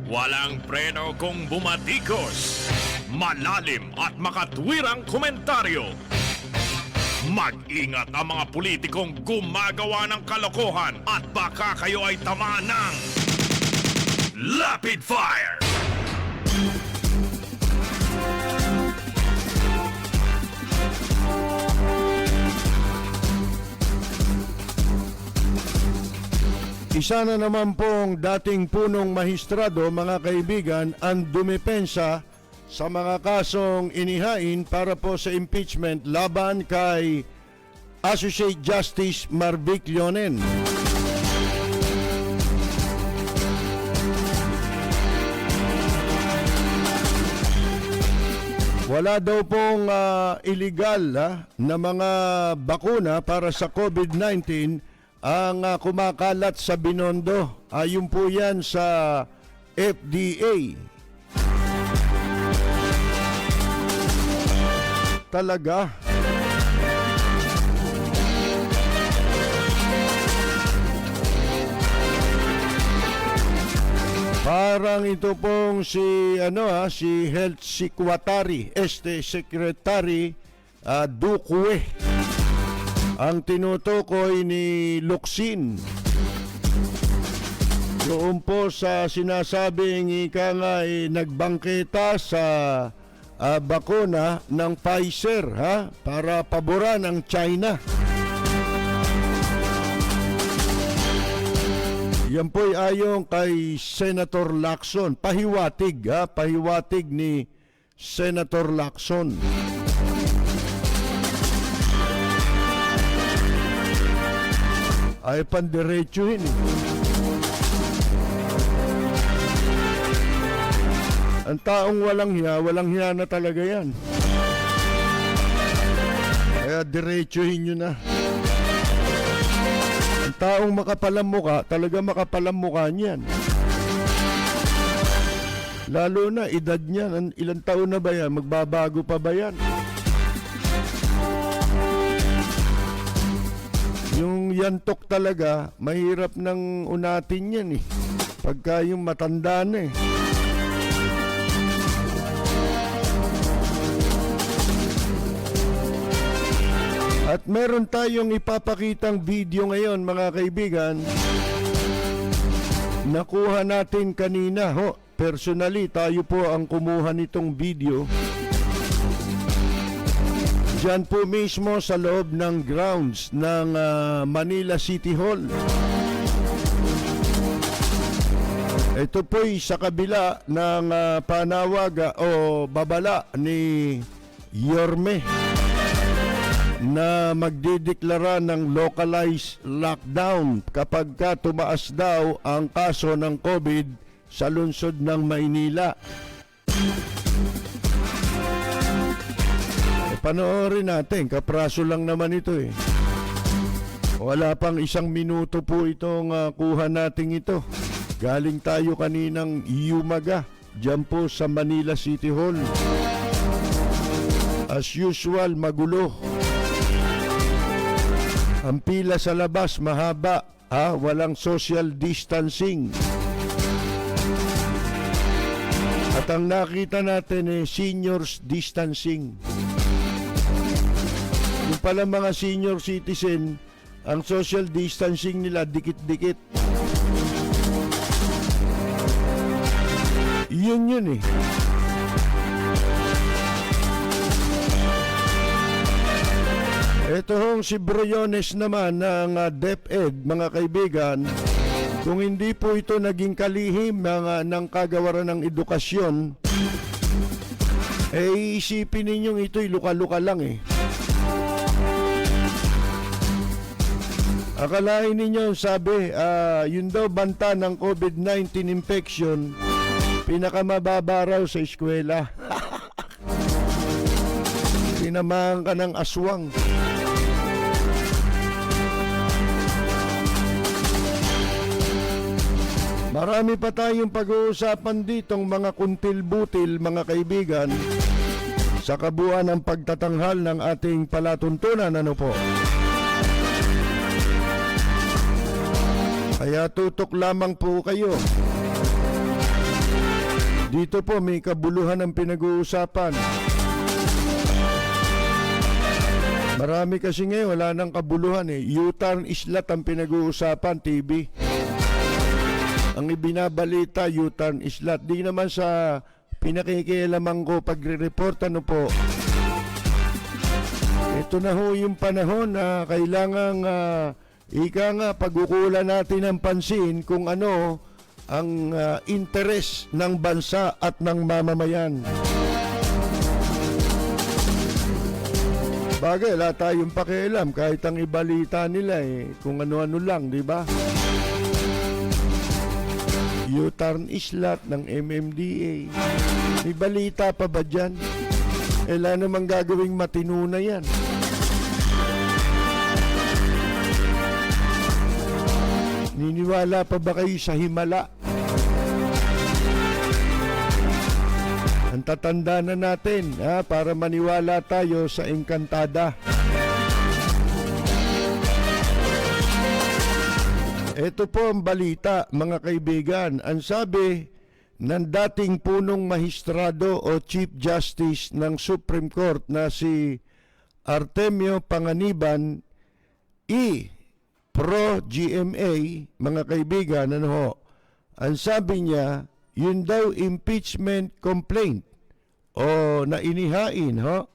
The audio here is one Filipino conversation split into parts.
Walang preno kung bumatikos. Malalim at makatwirang komentaryo. Mag-ingat ang mga politikong gumagawa ng kalokohan at baka kayo ay tamaan ng Rapid Fire! Isa na naman pong dating punong mahistrado, mga kaibigan, ang dumepensa sa mga kasong inihain para po sa impeachment laban kay Associate Justice Marvic Leonen. Wala daw pong illegal na mga bakuna para sa COVID-19 ang kumakalat sa Binondo. Ayon po yan sa FDA. Talaga. Parang ito pong si Health Secretary, Secretary Duque ang tinutukoy ni Locsin. Doon po sa sinasabing ika nga nagbangketa sa bakuna ng Pfizer para paboran ang China. Yan po'y ayon kay Senator Lacson. Pahiwatig ni Senator Lacson. Ay pandiretsuhin. Ang taong walang hiya na talaga yan. Kaya diretsuhin nyo na. Ang taong makapalang muka, talaga makapalang muka niyan. Lalo na edad niyan, ilang taon na ba yan? Magbabago pa ba yan? Yung yantok talaga, mahirap nang unatin yan pagka yung matanda na At meron tayong ipapakitang video ngayon, mga kaibigan. Nakuha natin kanina, personally, tayo po ang kumuha nitong video. Diyan po mismo sa loob ng grounds ng Manila City Hall. Ito po'y sa kabila ng panawaga o babala ni Yorme na magdideklara ng localized lockdown kapag tumaas daw ang kaso ng COVID sa lungsod ng Maynila. Panoorin natin, kapraso lang naman ito Wala pang 1 minuto po itong kuha natin ito. Galing tayo kaninang Yumaga, dyan po sa Manila City Hall. As usual, magulo. Ang pila sa labas mahaba, walang social distancing. At ang nakita natin seniors distancing. Yung pala mga senior citizen, ang social distancing nila dikit-dikit. Yun Ito hong si Briones naman ng DepEd, mga kaibigan. Kung hindi po ito naging kalihim ng kagawaran ng edukasyon, isipin ninyong ito'y luka-luka lang Akalain ninyo, sabi, yun daw banta ng COVID-19 infection, pinakamababa raw sa eskwela. Tinamahan ka ng aswang. Marami pa tayong pag-uusapan ditong mga kuntil-butil, mga kaibigan, sa kabuuan ng pagtatanghal ng ating palatuntunan. Ano po? Kaya tutok lamang po kayo. Dito po may kabuluhan ang pinag-uusapan. Marami kasi ngayon, wala nang kabuluhan eh. U-turn islat ang pinag-uusapan, TV. Ang ibinabalita, U-turn islat. Di naman sa pinakikialaman ko pagre-report, ano po. Ito na ho yung panahon na kailangang ika nga pag-ukulan natin ng pansin kung ano ang interes ng bansa at ng mamamayan. Bagay, wala tayong pakialam kahit ang ibalita nila eh, kung ano-ano lang, di ba? U-turn islat ng MMDA. May balita pa ba dyan? Wala namang gagawing matino na yan. Niniwala pa ba kayo sa himala? Ang tatanda na natin para maniwala tayo sa engkantada. Ito po ang balita, mga kaibigan. Ang sabi ng dating punong mahistrado o Chief Justice ng Supreme Court na si Artemio Panganiban pro GMA, mga kaibigan, ano ho, ang sabi niya, yun daw impeachment complaint o na inihain ho,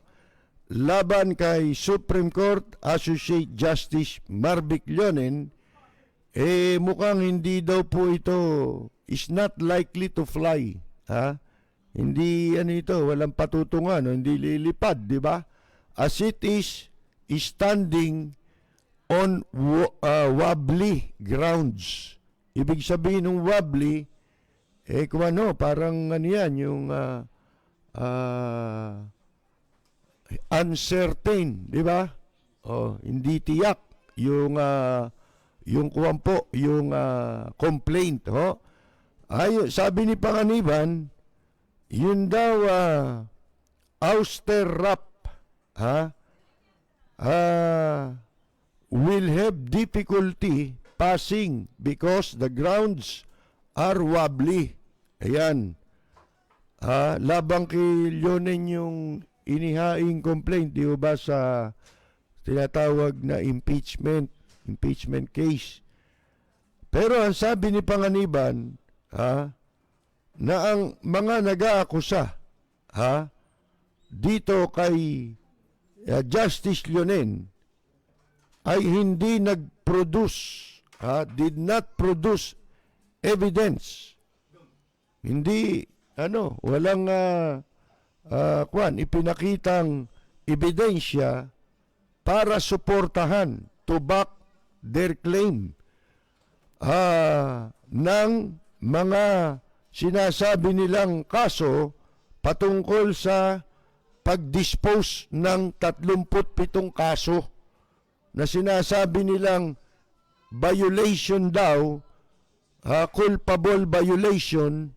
laban kay Supreme Court Associate Justice Marvic Leonen, mukhang hindi daw po ito, is not likely to fly. Hindi ito, walang patutungan, hindi lilipad, di ba? As it is standing on wobbly grounds. Ibig sabihin ng wobbly, kung ano, parang ano yan, yung uncertain, di ba? Hindi tiyak yung kuwan po, yung complaint, sabi ni Panganiban, yun daw auster rap, will have difficulty passing because the grounds are wobbly. Ayan. Labang kay Leonen yung inihaing complaint, di ba, sa tinatawag na impeachment case. Pero ang sabi ni Panganiban, na ang mga nag-aakusa, dito kay Justice Leonen ay hindi nag-produce, did not produce evidence. Hindi, walang ipinakitang ebidensya para suportahan, to back their claim ng mga sinasabi nilang kaso patungkol sa pag-dispose ng 37 kaso na sinasabi nilang violation daw, culpable violation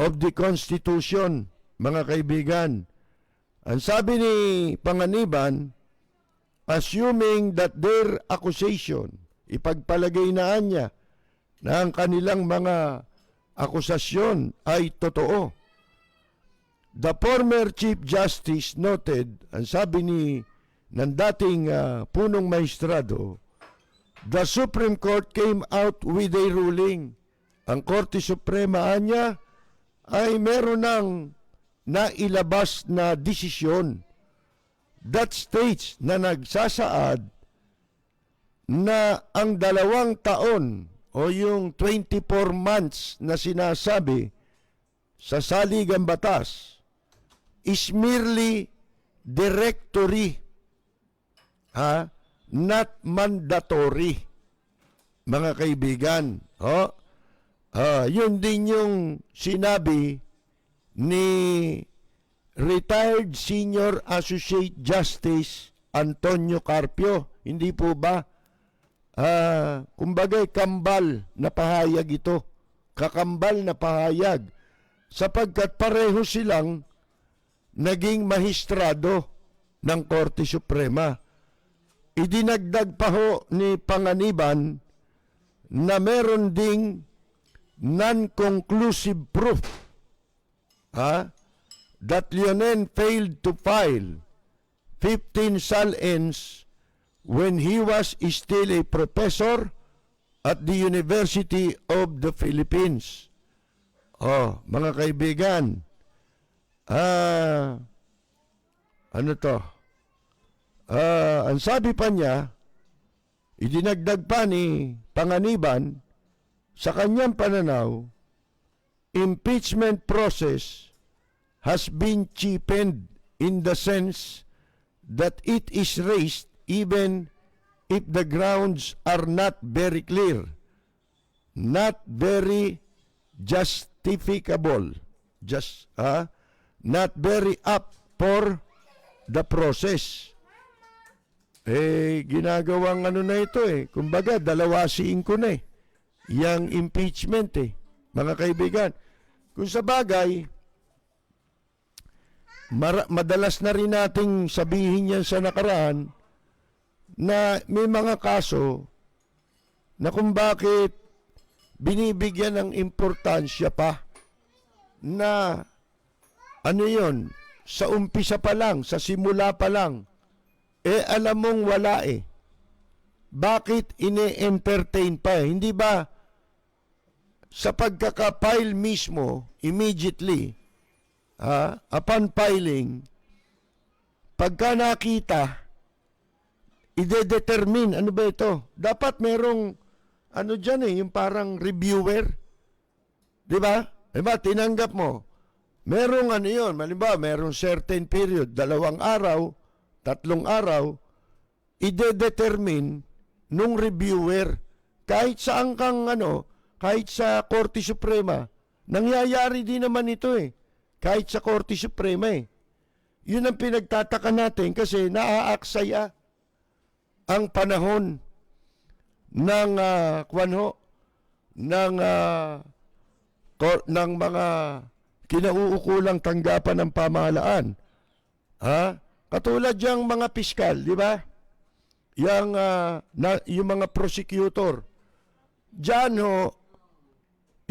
of the Constitution, mga kaibigan. Ang sabi ni Panganiban, assuming that their accusation, ipagpalagay na niya na ang kanilang mga akusasyon ay totoo. The former Chief Justice noted, ang sabi ng dating punong maestrado, the Supreme Court came out with a ruling. Ang Korte Suprema niya ay meron ng nailabas na desisyon that states na nagsasaad na ang 2 taon o yung 24 months na sinasabi sa saligang batas is merely directory, not mandatory, mga kaibigan. Yun din yung sinabi ni retired Senior Associate Justice Antonio Carpio. Hindi po ba? Kumbagay, kambal na pahayag ito. Kakambal na pahayag. Sapagkat pareho silang naging mahistrado ng Korte Suprema. Idinagdag pa ho ni Panganiban na meron ding non-conclusive proof that Lionel failed to file 15 SALNs when he was still a professor at the University of the Philippines. Mga kaibigan, ano to? Ang sabi pa niya, idinagdag pa ni Panganiban, sa kanyang pananaw, impeachment process has been cheapened in the sense that it is raised even if the grounds are not very clear, not very justificable, not very up for the process. Ginagawang ano na ito kumbaga, 2-5 na yang impeachment mga kaibigan. Kung sa bagay, madalas na rin nating sabihin yan sa nakaraan na may mga kaso na kung bakit binibigyan ng importansya pa na ano yon, sa umpisa pa lang, sa simula pa lang, alam mong wala Bakit ine-entertain pa Hindi ba sa pagkaka-file mismo, immediately, upon filing, pagka nakita, ide-determine, ano ba ito? Dapat merong, ano dyan yung parang reviewer. Di ba? Diba, tinanggap mo. Merong ano yun, malimba, merong certain period, 2 araw, 3 araw, ide-determine nung reviewer, kahit saan kang kahit sa Korte Suprema, nangyayari din naman ito kahit sa Korte Suprema Yun ang pinagtataka natin kasi naaaksaya ang panahon ng ng mga kinauukulang tanggapan ng pamahalaan. Katulad yung mga piskal, di ba? Yung mga prosecutor. Diyan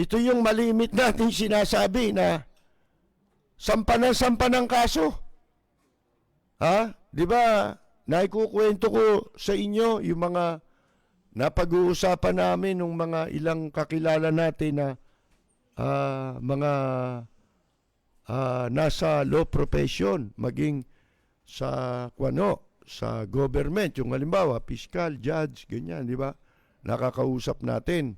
ito yung malimit natin sinasabi na sampa ng kaso. Di ba? Naikukwento ko sa inyo yung mga napag-uusapan namin ng mga ilang kakilala natin na mga nasa law profession, maging sa sa government, yung halimbawa, fiscal, judge, ganyan, di ba? Nakakausap natin.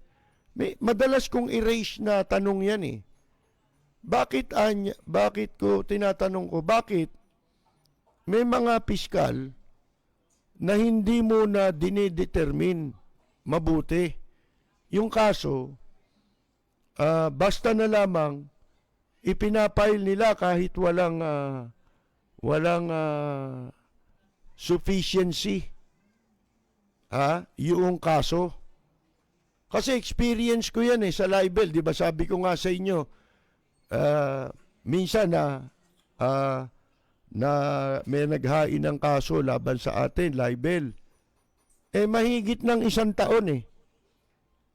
Madalas kong erase na tanong yan Bakit ko tinatanong ko, bakit may mga piskal na hindi mo na dinedetermine mabuti yung kaso, basta na lamang ipinapile nila kahit walang sufficiency yung kaso. Kasi experience ko yan sa libel, di ba? Sabi ko nga sa inyo, minsan na may naghain ng kaso laban sa atin, libel. Mahigit ng 1 taon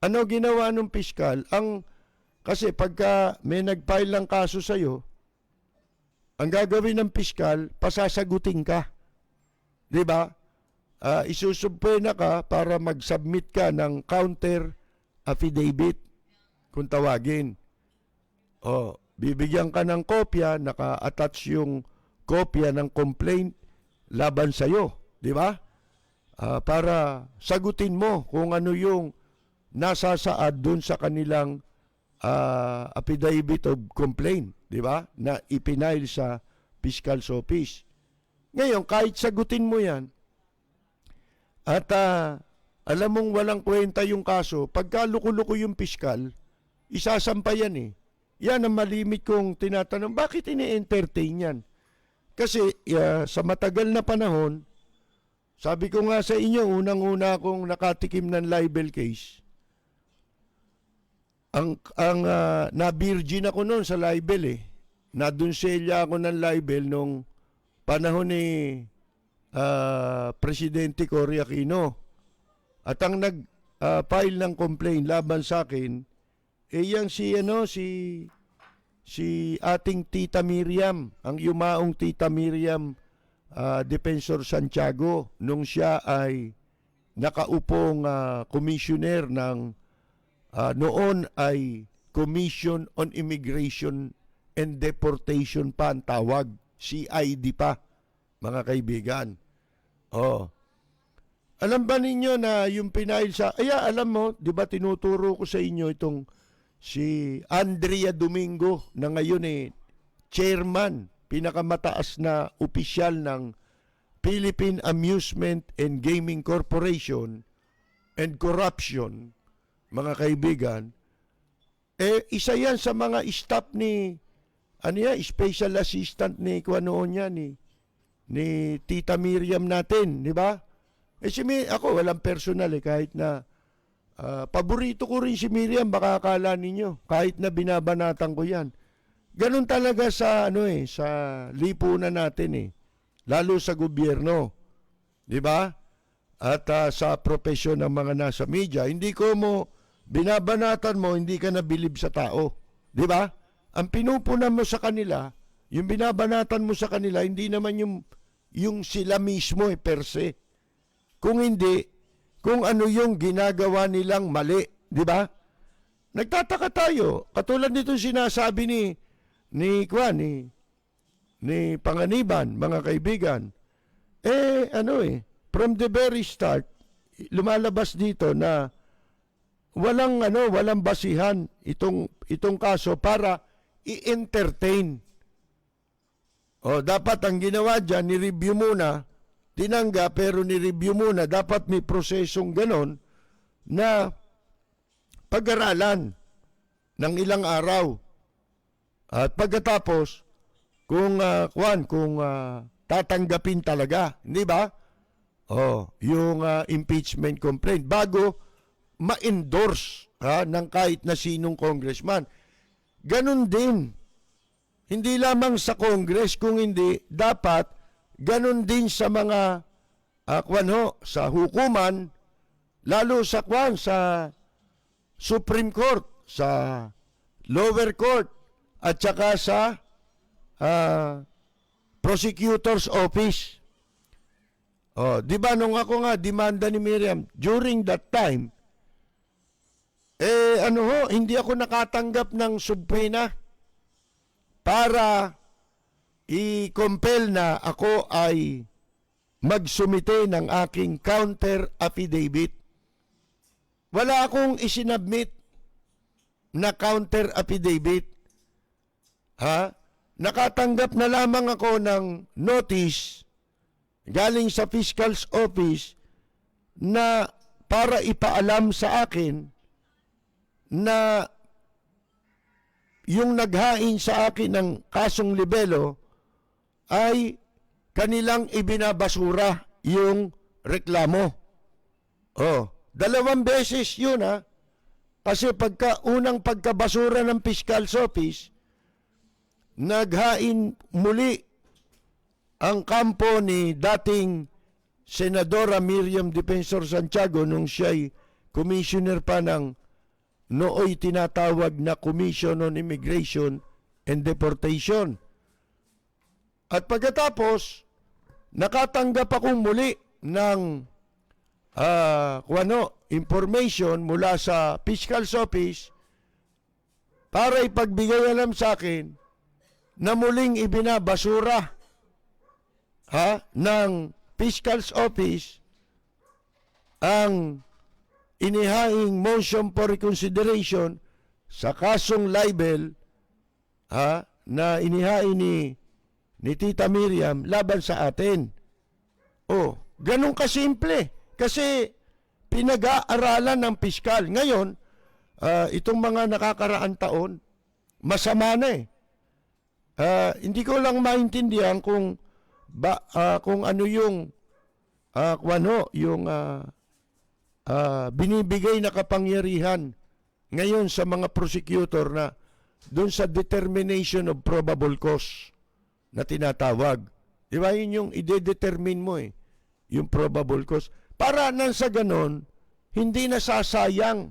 Ano ginawa ng piskal? Kasi pagka may nag-file ng kaso sa'yo, ang gagawin ng piskal, pasasagutin ka. Di ba? Isusubpoena ka para mag-submit ka ng counter affidavit, kung tawagin. Bibigyan ka ng kopya, naka-attach yung kopya ng complaint laban sa'yo. Di ba? Para sagutin mo kung ano yung nasasaad dun sa kanilang affidavit of complaint. Di ba? Na ipinail sa fiscal's office. Ngayon, kahit sagutin mo yan, at alam mong walang kwenta yung kaso, pagka luko-luko yung piskal, isasampa yan Yan ang malimit kong tinatanong, bakit ini-entertain yan? Kasi sa matagal na panahon, sabi ko nga sa inyo, unang-una akong nakatikim ng libel case. Na-virgin ako noon sa libel Nadunselya ako ng libel nung panahon ni Presidente Cory Aquino. At ang nag-file ng complaint laban sa akin, yan si si ating Tita Miriam, ang yumaong Tita Miriam Defensor Santiago, nung siya ay nakaupong commissioner ng noon ay Commission on Immigration and Deportation pa ang tawag, CID pa, mga kaibigan. Oh. Alam ba ninyo na yung pinail sa... alam mo, di ba tinuturo ko sa inyo itong si Andrea Domingo na ngayon chairman, pinakamataas na opisyal ng Philippine Amusement and Gaming Corporation and Corruption, mga kaibigan. Isa yan sa mga staff ni special assistant ni ni Tita Miriam natin, di ba? Ako walang personal kahit na paborito ko rin si Miriam, baka akala ninyo, kahit na binabanatan ko yan. Ganun talaga sa sa lipunan natin lalo sa gobyerno, di ba? At sa profesyon ng mga nasa media, hindi ko binabanatan mo, hindi ka nabilib sa tao, di ba? Ang pinupunan mo sa kanila, yung binabanatan mo sa kanila, hindi naman yung sila mismo per se. Kung hindi, kung ano yung ginagawa nilang mali, di ba? Nagtataka tayo, katulad nito sinasabi ni Panganiban, mga kaibigan. From the very start, lumalabas dito na walang basihan itong kaso para i-entertain. Dapat ang ginawa diyan, ni-review muna, tinangga pero ni-review muna, dapat may prosesong ganon na pag-aralan ng ilang araw. At pagkatapos, kung tatanggapin talaga, hindi ba? Yung impeachment complaint bago ma-endorse ng kahit na sinong congressman. Ganon din. Hindi lamang sa Congress, kung hindi, dapat ganon din sa mga sa hukuman, lalo sa Supreme Court, sa lower court, at saka sa prosecutor's office. Di ba nung ako demanda ni Miriam, during that time, hindi ako nakatanggap ng subpoena para i-compel na ako ay magsumite ng aking counter affidavit. Wala akong isinabmit na counter affidavit. Nakatanggap na lamang ako ng notice galing sa fiscal's office na para ipaalam sa akin na yung naghain sa akin ng kasong libelo ay kanilang ibinabasura yung reklamo. 2 beses yun kasi unang pagkabasura ng fiscal's office, naghain muli ang kampo ni dating Senadora Miriam Defensor Santiago nung siya'y commissioner pa ng nooy tinatawag na Commission on Immigration and Deportation. At pagkatapos, nakatanggap akong muli ng information mula sa Fiscal's Office para ipagbigay alam sa akin na muling ibinabasura ng Fiscal's Office ang inihaing motion for reconsideration sa kasong libel na inihain ni Tita Miriam laban sa atin. Ganun kasimple. Kasi pinag-aaralan ng piskal. Ngayon, itong mga nakakaraang taon, masama na hindi ko lang maintindihan kung ano yung binibigay na kapangyarihan ngayon sa mga prosecutor na doon sa determination of probable cause na tinatawag. Di ba yun yung ide-determine mo yung probable cause. Para nang sa ganon, hindi nasasayang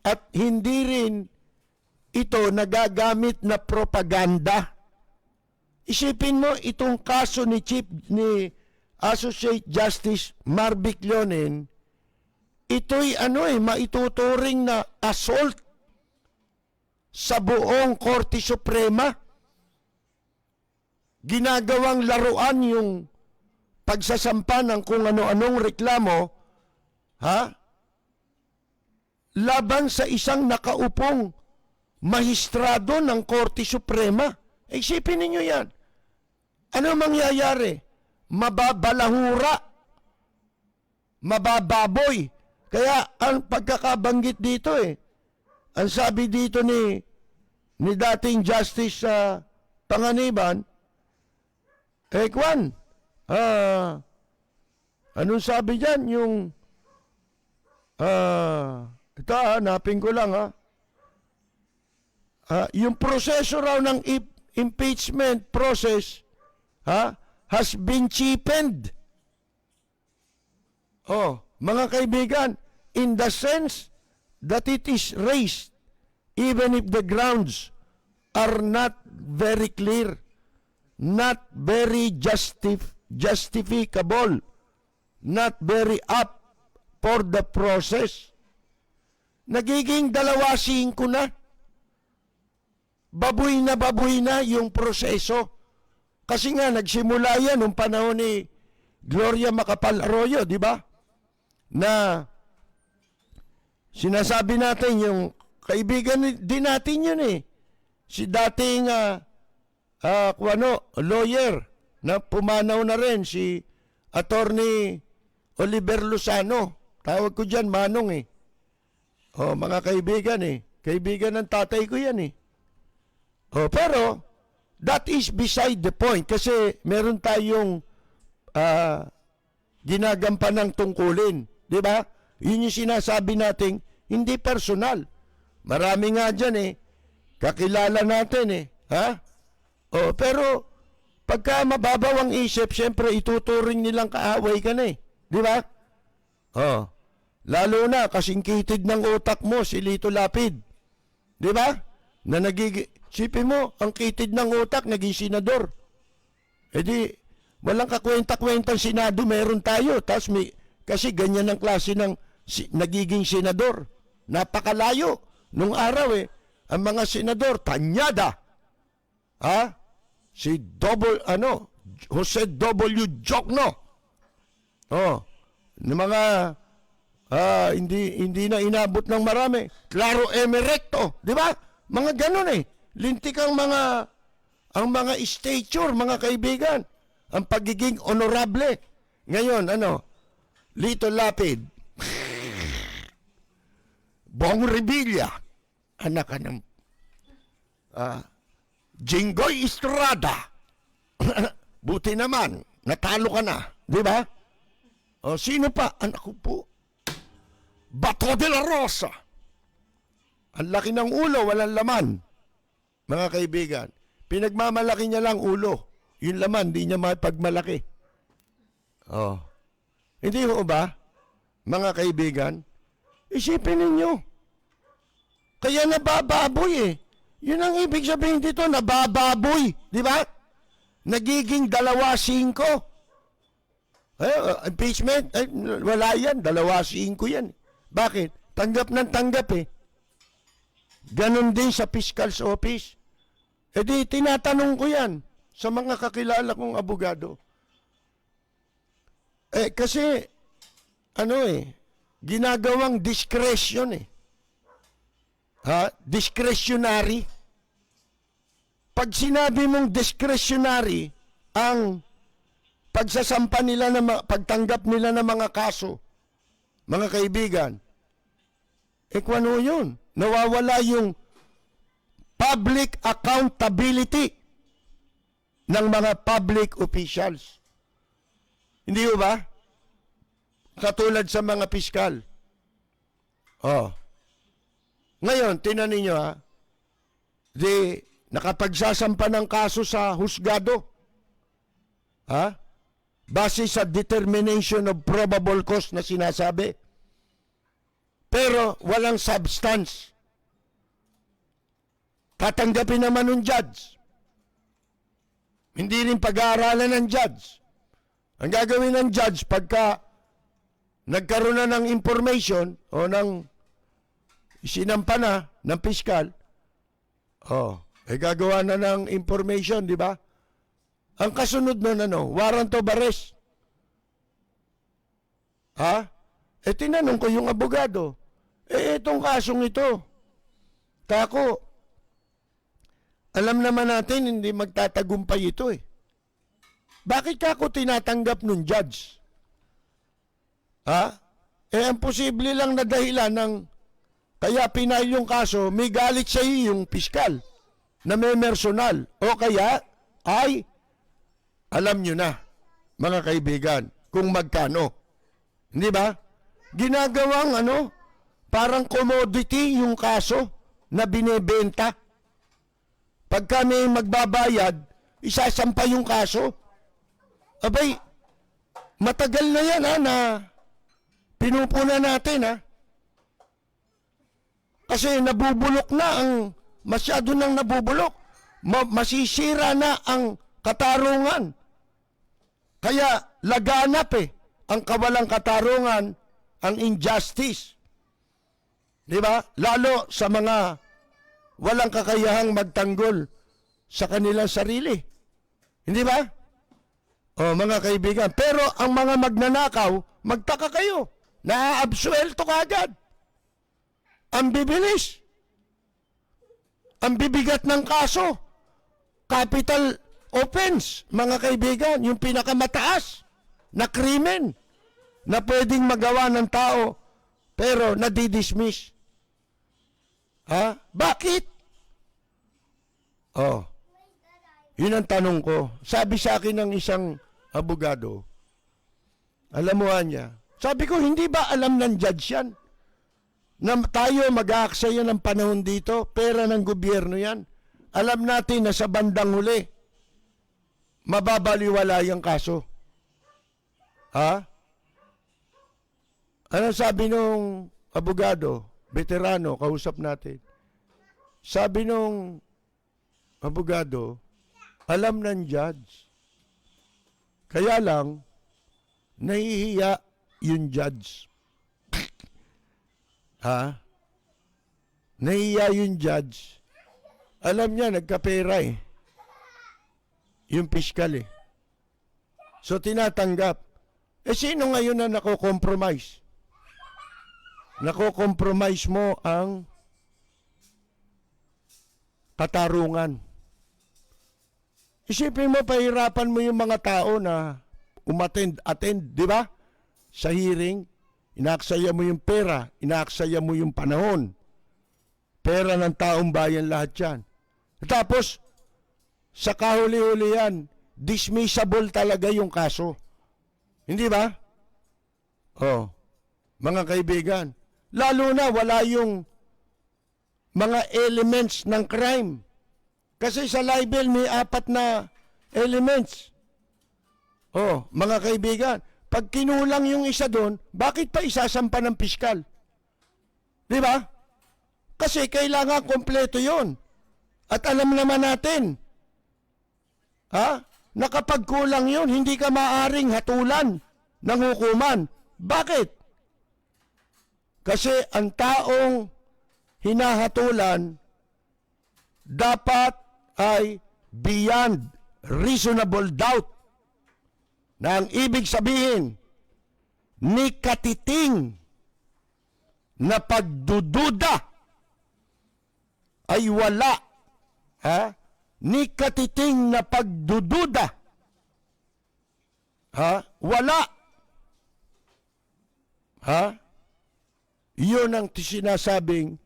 at hindi rin ito nagagamit na propaganda. Isipin mo itong kaso ni Associate Justice Marvic Leonen, ito'y maituturing na assault sa buong Korte Suprema. Ginagawang laruan yung pagsasampa ng kung ano-anong reklamo, laban sa isang nakaupong mahistrado ng Korte Suprema. Isipin ninyo yan. Ano mangyayari? Mababalahura, mabababoy. Kaya ang pagkakabanggit dito ang sabi dito ni dating Justice Panganiban, Kwan, anong sabi dyan? Yung ito hanapin ko lang yung proseso raw ng impeachment process has been cheapened. Mga kaibigan, in the sense that it is raised even if the grounds are not very clear, not very justificable, not very up for the process. Nagiging 2-5 na. Baboy na yung proseso. Kasi nga, nagsimula yan nung panahon ni Gloria Macapagal Arroyo, di ba? Na sinasabi natin yung kaibigan din natin yun si dating lawyer na pumanaw na rin, si Attorney Oliver Lozano. Tawag ko dyan, Manong mga kaibigan kaibigan ng tatay ko yan pero that is beside the point kasi meron tayong ginagampanang tungkulin, di ba? Yun yung sinasabi nating hindi personal. Marami nga dyan kakilala natin pero pagka mababaw ang isip, siyempre ituturing nilang kaaway ka na di ba? Lalo na kasing kitid ng utak mo si Lito Lapid, di ba? Na sipin mo, ang kitid ng utak, naging senador. Walang kakwenta-kwentang senado meron tayo. Tapos kasi ganyan ang klase ng nagiging senador. Napakalayo. Nung araw ang mga senador, tanyada. Si Jose W. Jokno. Ng mga hindi na inabot ng marami. Claro Emerecto, di ba? Mga ganun lintik ang mga stature, mga kaibigan. Ang pagiging honorable. Ngayon, Lito Lapid, Bong Revilla, anak ka ng Jinggoy Estrada. Buti naman, natalo ka na, di ba? Sino pa? Anak ko po, Bato de la Rosa. Ang laki ng ulo, walang laman. Mga kaibigan, pinagmamalaki niya lang ulo. Yung laman, di niya mapagmalaki. Hindi ho ba, mga kaibigan? Isipin ninyo. Kaya nabababoy Yun ang ibig sabihin dito, nabababoy. Di ba? Nagiging 2-5. Impeachment, wala yan. 2-5 yan. Bakit? Tanggap ng tanggap Ganon din sa Fiscal's Office. Di, tinatanong ko yan sa mga kakilala kong abogado. Kasi, ginagawang discretion discretionary. Pag sinabi mong discretionary, ang pagsasampa nila, pagtanggap nila ng mga kaso, mga kaibigan, kung ano yun? Nawawala yung public accountability ng mga public officials. Hindi ba? Katulad sa mga piskal. Ngayon, tinan ninyo nakapagsasampa ng kaso sa husgado. Base sa determination of probable cause na sinasabi. Pero walang substance. tatanggapin naman ng judge. Hindi rin pag-aaralan ng judge. Ang gagawin ng judge pagka nagkaroon na ng information o ng isinampa na ng piskal, gagawa na ng information, di ba? Ang kasunod nun, warrant of arrest. Tinanong ko yung abogado, itong kasong ito, kako, alam naman natin hindi magtatagumpay ito eh. Bakit kako tinatanggap ng judge? Ang posible lang na dahilan ng kaya pinail yung kaso, may galit sa iyo yung piskal na may personal. O kaya ay alam nyo na, mga kaibigan, kung magkano. Hindi ba? Ginagawang parang commodity yung kaso na binebenta. Pagka may magbabayad, isasampa yung kaso. Abay, matagal na yan na pinupuna natin Kasi nabubulok na masyado nang nabubulok. Masisira na ang katarungan. Kaya laganap ang kawalang katarungan, ang injustice. Di ba? Lalo sa mga walang kakayahang magtanggol sa kanilang sarili. Hindi ba? Mga kaibigan. Pero ang mga magnanakaw, magtaka kayo. Naaabsuelto kaagad. Ang bibilis. Ang bibigat ng kaso. Capital offense, mga kaibigan. Yung pinakamataas na krimen na pwedeng magawa ng tao pero nadidismiss. Bakit? Yun ang tanong ko. Sabi sa akin ng isang abogado, alam mo niya, sabi ko, hindi ba alam ng judge yan? Na tayo mag-aaksaya ng panahon dito, pera ng gobyerno yan. Alam natin na sa bandang huli, mababaliwala yung kaso. Ano sabi nung abogado, veterano, kausap natin? Sabi nung abogado, alam ng judge. Kaya lang, nahihiya yung judge. Nahihiya yung judge. Alam niya, nagkapera yung piskal So, tinatanggap. Sino ngayon na nako-compromise? Nako-compromise mo ang katarungan. Isipin mo, pahirapan mo yung mga tao na attend, di ba? Sa hearing, inaaksaya mo yung pera, inaaksaya mo yung panahon. Pera ng taong bayan lahat yan. Tapos, sa kahuli-huli yan, dismissible talaga yung kaso. Hindi ba? Mga kaibigan, lalo na wala yung mga elements ng crime. Kasi sa libel may 4 na elements. Mga kaibigan, pag kinulang yung isa doon, bakit pa isasampa ng piskal? Di ba? Kasi kailangan kompleto yon. At alam naman natin, na kapag kulang yun, hindi ka maaring hatulan ng hukuman. Bakit? Kasi ang taong hinahatulan dapat ay beyond reasonable doubt. Na ang ibig sabihin, ni katiting na pagdududa ay wala. Ni katiting na pagdududa. Wala. Yun ang sinasabing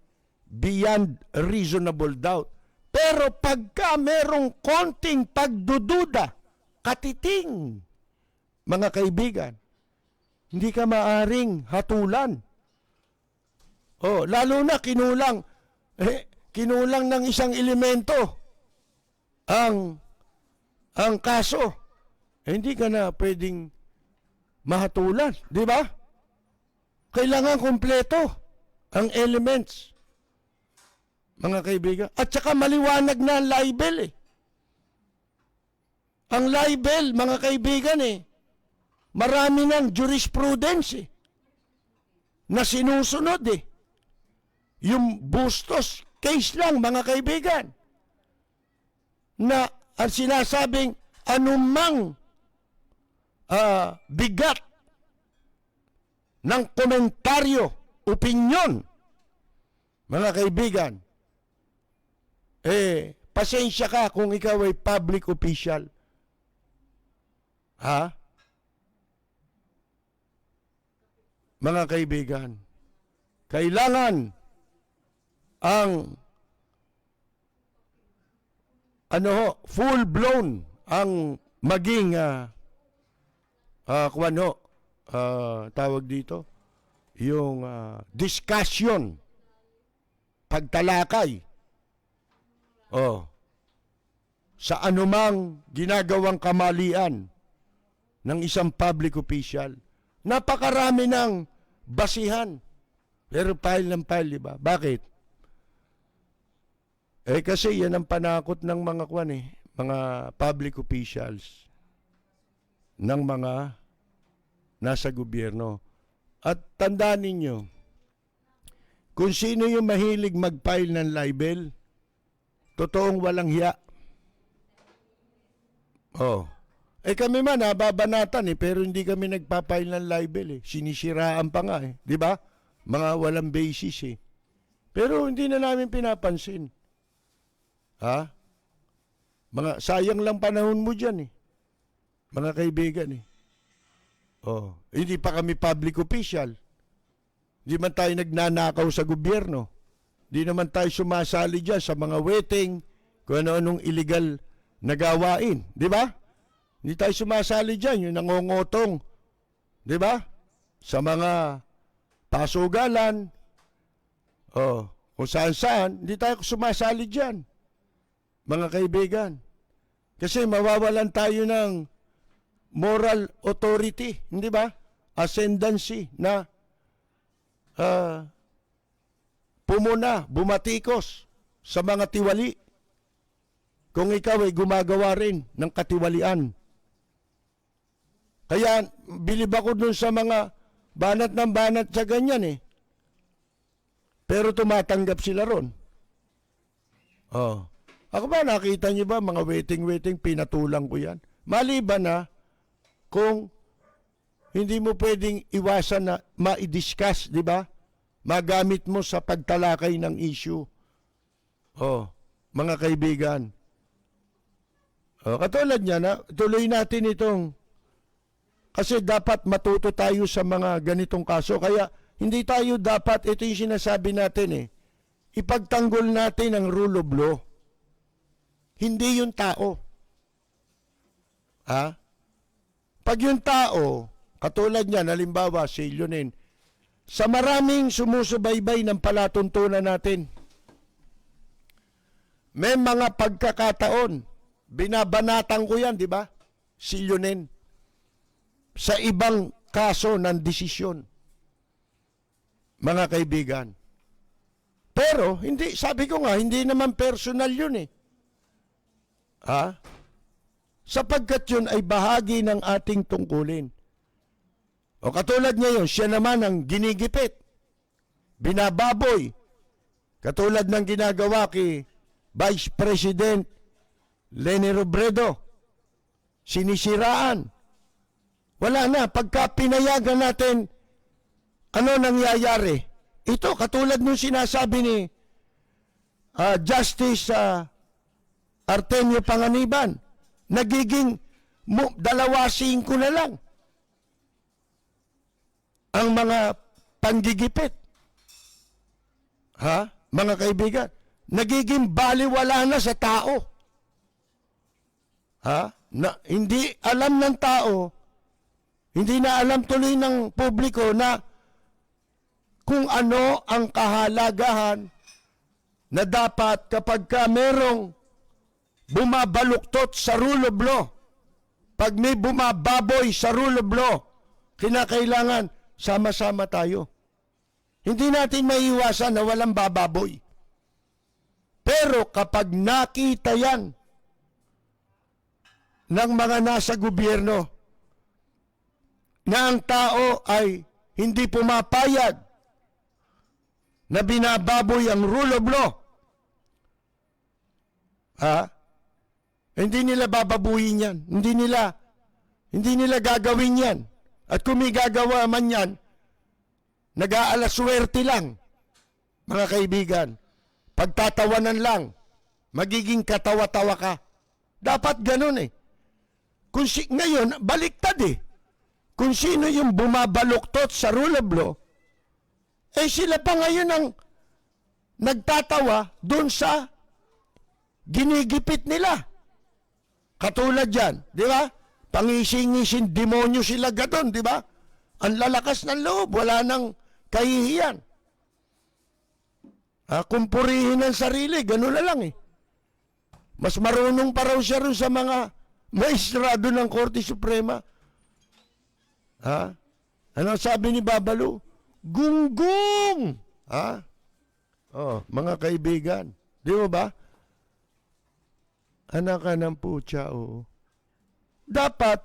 beyond reasonable doubt. Pero pagka merong konting pagdududa, katiting, mga kaibigan, hindi ka maaring hatulan. Lalo na kinulang ng isang elemento ang kaso. Hindi ka na pwedeng mahatulan, di ba? Kailangan kompleto ang elements. mga kaibigan. At saka maliwanag na ang libel eh. Ang libel, mga kaibigan eh, marami ng jurisprudence eh, na sinusunod eh. Yung Bustos case lang, mga kaibigan, na ang sinasabing anumang bigat ng komentaryo, opinyon, mga kaibigan, pasensya ka kung ikaw ay public official. Ha? Mga kaibigan, kailangan ang full-blown ang maging tawag dito, yung discussion, pagtalakay, sa anumang ginagawang kamalian ng isang public official. Napakarami ng basihan. Pero file ng file, di ba? Bakit? Kasi yan ang panakot ng mga mga public officials ng mga nasa gobyerno. At tandaan ninyo, kung sino yung mahilig mag-file ng libel, totoong walang hiya. Kami man, nababanatan pero hindi kami nagpa-file ng libel Sinisiraan pa nga di ba? Mga walang basis Pero hindi na namin pinapansin. Mga sayang lang panahon mo dyan mga kaibigan hindi pa kami public official. Hindi man tayo nagnanakaw sa gobyerno. Hindi naman tayo sumasali dyan sa mga wetting, kung ano-anong illegal na gawain. Di ba? Hindi tayo sumasali dyan, yung nangongotong. Di ba? Sa mga pasugalan, kung saan-saan, hindi tayo sumasali dyan. Mga kaibigan. Kasi mawawalan tayo ng moral authority, hindi ba? Ascendancy na pumuna, bumatikos sa mga tiwali. Kung ikaw ay gumagawa rin ng katiwalian. Kaya bilib ako dun sa mga banat ng banat sa ganyan Pero tumatanggap sila ron. Ako ba, nakita niyo ba mga waiting, pinatulang ko yan? Maliban na kung hindi mo pwedeng iwasan na ma-discuss, di ba? Magamit mo sa pagtalakay ng issue. Mga kaibigan. Katulad niya na, tuloy natin itong, kasi dapat matuto tayo sa mga ganitong kaso. Kaya hindi tayo dapat, ito yung sinasabi natin ipagtanggol natin ang rule of law. Hindi yung tao. Pag yung tao, katulad niya, halimbawa si Leonen, sa maraming sumusubaybay ng palatuntunan natin, may mga pagkakataon, binabanatan ko yan, di ba? Si Leonen. Sa ibang kaso ng desisyon. Mga kaibigan. Pero, hindi, sabi ko nga, hindi naman personal yun sapagkat yun ay bahagi ng ating tungkulin. Katulad ngayon, siya naman ang ginigipit, binababoy, katulad ng ginagawa kay Vice President Leni Robredo, sinisiraan. Wala na, pagka pinayagan natin, ano nangyayari? Ito, katulad nung sinasabi ni Justice Artemio Panganiban, nagiging 2-5 na lang ang mga panggigipit. Mga kaibigan, nagiging baliwala na sa tao. Na hindi alam ng tao, hindi na alam tuloy ng publiko na kung ano ang kahalagahan na dapat kapag ka merong bumabaluktot sa rule of law, pag may bumababoy sa rule of law, kinakailangan sama-sama tayo. Hindi natin maiiwasan na walang bababoy. Pero kapag nakita yan ng mga nasa gobyerno na ang tao ay hindi pumapayag na binababoy ang rule of law, hindi nila bababuhin yan. Hindi nila gagawin yan. At kung may gagawa man yan, nag-aalaswerte lang, mga kaibigan. Pagtatawanan lang, magiging katawa-tawa ka. Dapat ganun eh. Ngayon, baliktad eh. Kung sino yung bumabaluktot sa rule of law, sila pa ngayon ang nagtatawa doon sa ginigipit nila. Katulad yan, di ba? Pangising-ising demonyo sila gadon, di ba? Ang lalakas ng loob, wala nang kahihiyan. Kumpurihin ang sarili, gano'n na lang eh. Mas marunong pa raw siya rin sa mga maestrado ng Korte Suprema. Ano sabi ni Babalu? Gunggong! Mga kaibigan. Di mo ba? Anak ka ng putya, oo. Dapat,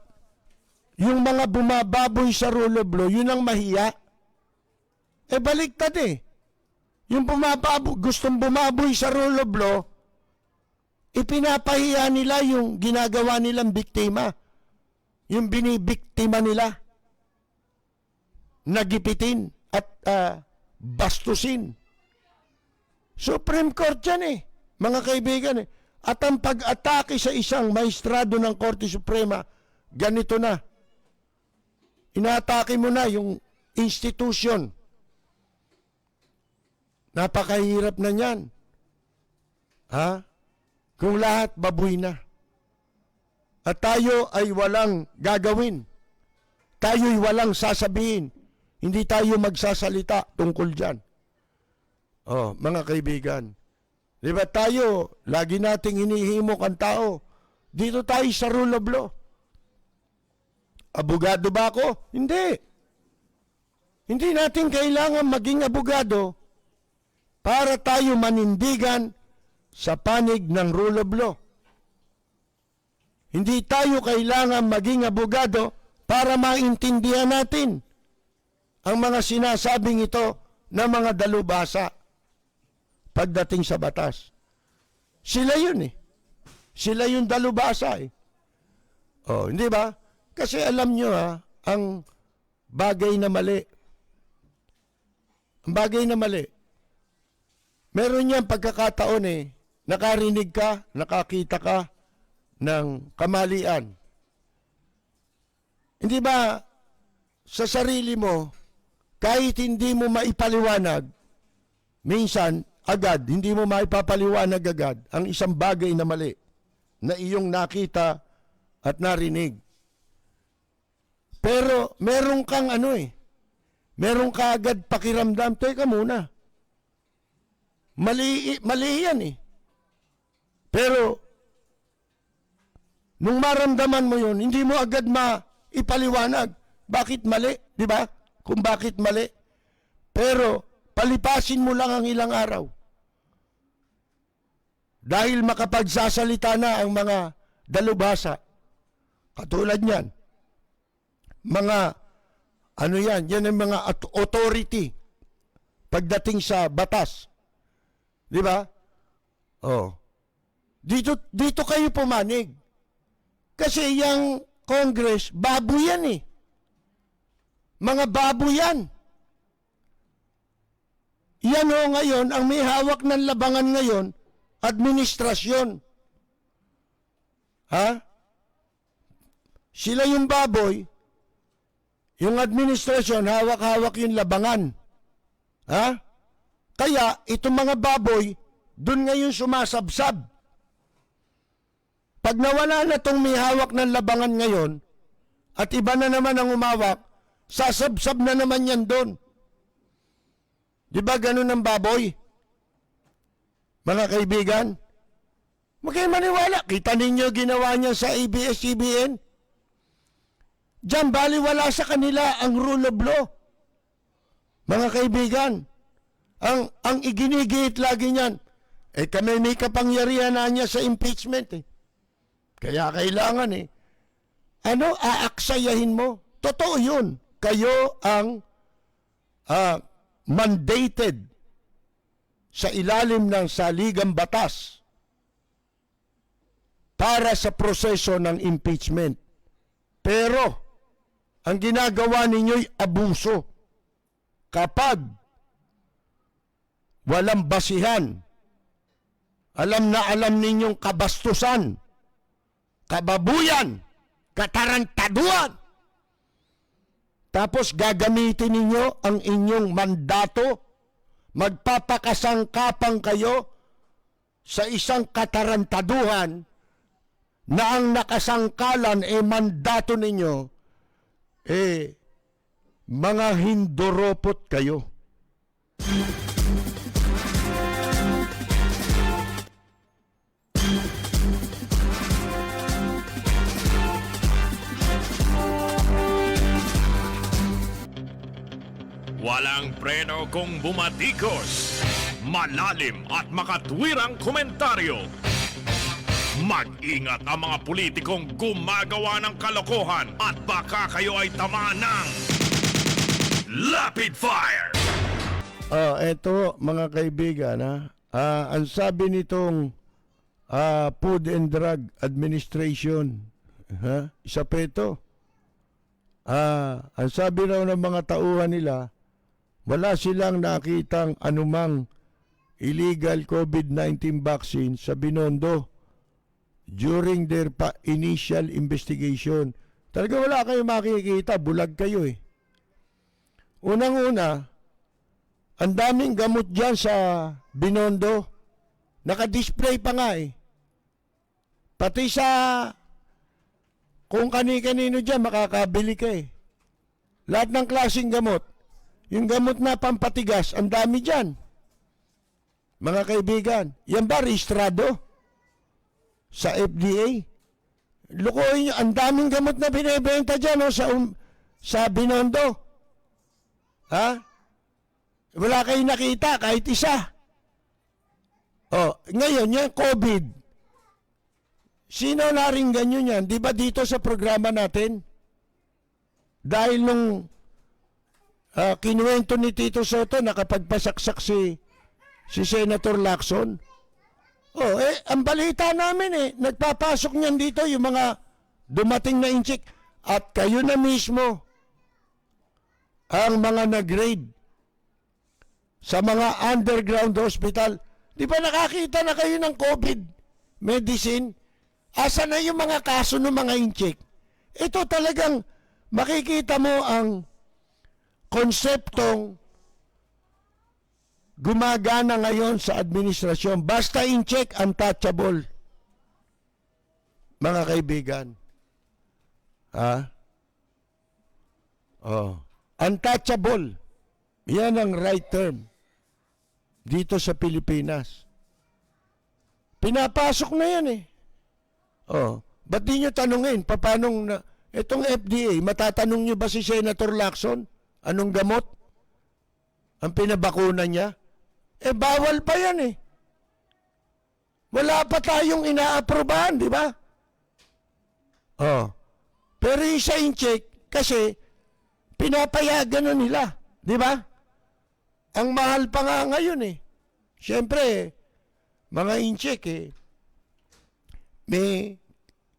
yung mga bumababoy sa rule of law, yun ang mahiya. Baliktad eh. Yung gustong bumaboy sa rule of law, ipinapahiya nila yung ginagawa nilang biktima. Yung binibiktima nila. Nagipitin at bastusin. Supreme Court yan eh, mga kaibigan eh. At ang pag-atake sa isang maestrado ng Korte Suprema, ganito na. Inaatake mo na yung institution. Napakahirap na niyan. Kung lahat baboy na. At tayo ay walang gagawin. Tayo ay walang sasabihin. Hindi tayo magsasalita tungkol dyan. Mga kaibigan. Diba tayo, lagi nating hinihimok ang tao. Dito tayo sa rule of law. Abogado ba ako? Hindi. Hindi natin kailangan maging abogado para tayo manindigan sa panig ng rule of law. Hindi tayo kailangan maging abogado para maintindihan natin ang mga sinasabing ito ng mga dalubhasa pagdating sa batas. Sila yun eh. Sila yung dalubhasa eh. Hindi ba? Kasi alam nyo ang bagay na mali. Ang bagay na mali. Meron niyang pagkakataon eh, nakarinig ka, nakakita ka ng kamalian. Hindi ba sa sarili mo, kahit hindi mo maipaliwanag, minsan, agad, hindi mo maipapaliwanag agad ang isang bagay na mali na iyong nakita at narinig. Pero meron kang meron ka agad pakiramdam, teka muna, mali yan eh. Pero, nung maramdaman mo yun, hindi mo agad maipaliwanag. Bakit mali? Di ba? Kung bakit mali. Pero, palipasin mo lang ang ilang araw. Dahil makapagsasalita na ang mga dalubhasa. Katulad niyan. Mga, yan ang mga authority pagdating sa batas. Di ba? Dito kayo pumanig. Kasi yung Congress, baboy yan eh. Mga baboy yan. Yan ngayon, ang may hawak ng labangan ngayon, administrasyon. Sila yung baboy, yung administrasyon, hawak-hawak yung labangan. Kaya, itong mga baboy, dun ngayon sumasabsab. Pag nawala na itong may hawak ng labangan ngayon, at iba na naman ang umawak, sasabsab na naman yan doon. Di ba ganun ang baboy? Mga kaibigan, magkayo maniwala. Kita ninyo ginawa niya sa ABS-CBN. Diyan, baliwala sa kanila ang rule of law. Mga kaibigan, ang iginigit lagi niyan, Eh kami may kapangyarihan na niya sa impeachment eh. Kaya kailangan eh. Ano, aaksayahin mo? Totoo yun. Kayo ang mandated sa ilalim ng saligang batas para sa proseso ng impeachment. Pero, ang ginagawa ninyo'y abuso kapag walang basihan. Alam na alam ninyong kabastusan, kababuyan, katarantaduan. Tapos gagamitin ninyo ang inyong mandato, magpapakasangkapang kayo sa isang katarantaduhan na ang nakasangkalan mandato ninyo, mga hindoropot kayo. Walang preno kung bumatikos. Malalim at makatwirang komentaryo. Mag-ingat ang mga politikong gumagawa ng kalokohan at baka kayo ay tamaan ng Rapid Fire! Eto mga kaibigan, ang sabi nitong Food and Drug Administration, isa pa ito. Ang sabi raw ng mga tauhan nila, wala silang nakitang anumang illegal COVID-19 vaccine sa Binondo during their initial investigation. Talaga wala kayo makikita, bulag kayo eh. Unang-una, ang daming gamot dyan sa Binondo, naka-display pa nga eh. Pati sa kung kani-kanino dyan, makakabili ka eh. Lahat ng klaseng gamot. Yung gamot na pampatigas, ang dami dyan. Mga kaibigan, yan ba rehistrado sa FDA? Lukuhin nyo, ang daming gamot na binibenta dyan sa Binondo. Wala kayong nakita kahit isa. Ngayon, yung COVID, sino naringgan nyo yan? Di ba dito sa programa natin? Dahil nung kinuwento ni Tito Soto, nakapagpasaksak si Senator Lacson. Ang balita namin nagpapasok niyan dito yung mga dumating na inchik. At kayo na mismo, ang mga nag-raid sa mga underground hospital. Di ba nakakita na kayo ng COVID medicine? Asa na yung mga kaso ng mga inchik? Ito talagang makikita mo ang konseptong gumagana ngayon sa administrasyon. Basta in-check, untouchable. Mga kaibigan. Untouchable. Yan ang right term dito sa Pilipinas. Pinapasok na yan eh. Ba't di nyo tanungin? Paano itong FDA, matatanong nyo ba si Senator Lacson? Anong gamot ang pinabakuna niya? Bawal pa yan eh. Wala pa tayong inaaprobahan, di ba? Pero isa in-check kasi pinapayagan na nila, di ba? Ang mahal pa nga ngayon eh. Siyempre, mga in-check may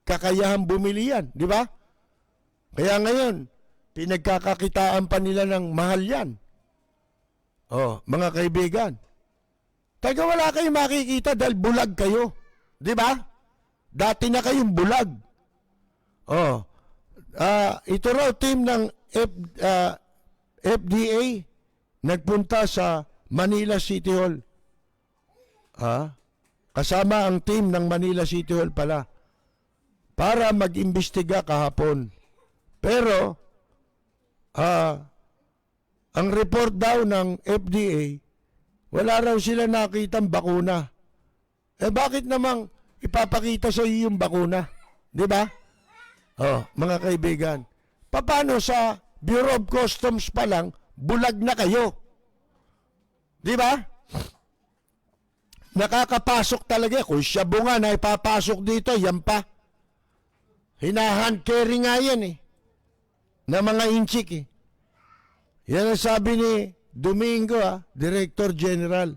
kakayahan bumili yan, di ba? Kaya ngayon, pinagkakakitaan pa nila ng mahal yan. Mga kaibigan. Taga wala kayong makikita dahil bulag kayo. Di ba? Dati na kayong bulag. Ito raw team ng FDA nagpunta sa Manila City Hall. Kasama ang team ng Manila City Hall pala para mag-imbestiga kahapon. Pero ang report daw ng FDA, wala raw sila nakitang bakuna. Bakit namang ipapakita sa iyo yung bakuna? Di ba? Mga kaibigan, paano sa Bureau of Customs pa lang, bulag na kayo? Di ba? nakakapasok talaga. Kung siya bunga na ipapasok dito, yan pa. Hinahand carry nga yan eh. Na mga inchik eh. Yan ang sabi ni Domingo, Director General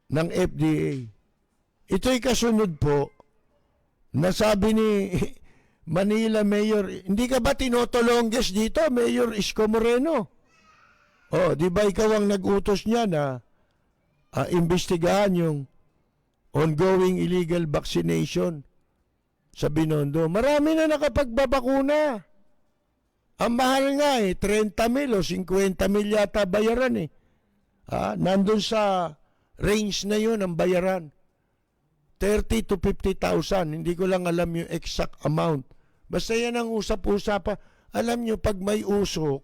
ng FDA. Ito'y kasunod po na sabi ni Manila Mayor, hindi ka ba tinotolongges dito, Mayor Isko Moreno? Oh, di ba ikaw ang nag-utos niya na imbestigahan yung ongoing illegal vaccination sa Binondo? Marami na nakapagbabakuna. Ang mahal nga 30 mil o 50 mil yata bayaran eh. Nandun sa range na yun ang bayaran. 30 to 50,000. Hindi ko lang alam yung exact amount. Basta yan ang usap-usapan. Alam nyo, pag may usok,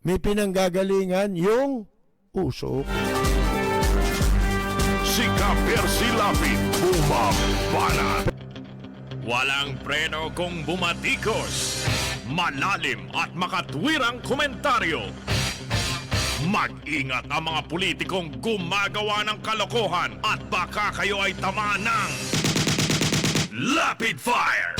may pinanggagalingan yung usok. Si Ka-Percy Lapid, bumabanat. Walang preno kung bumatikos. Malalim at makatwirang komentaryo. Mag-ingat ang mga politikong gumagawa ng kalokohan at baka kayo ay tamaan ng Lapid Fire!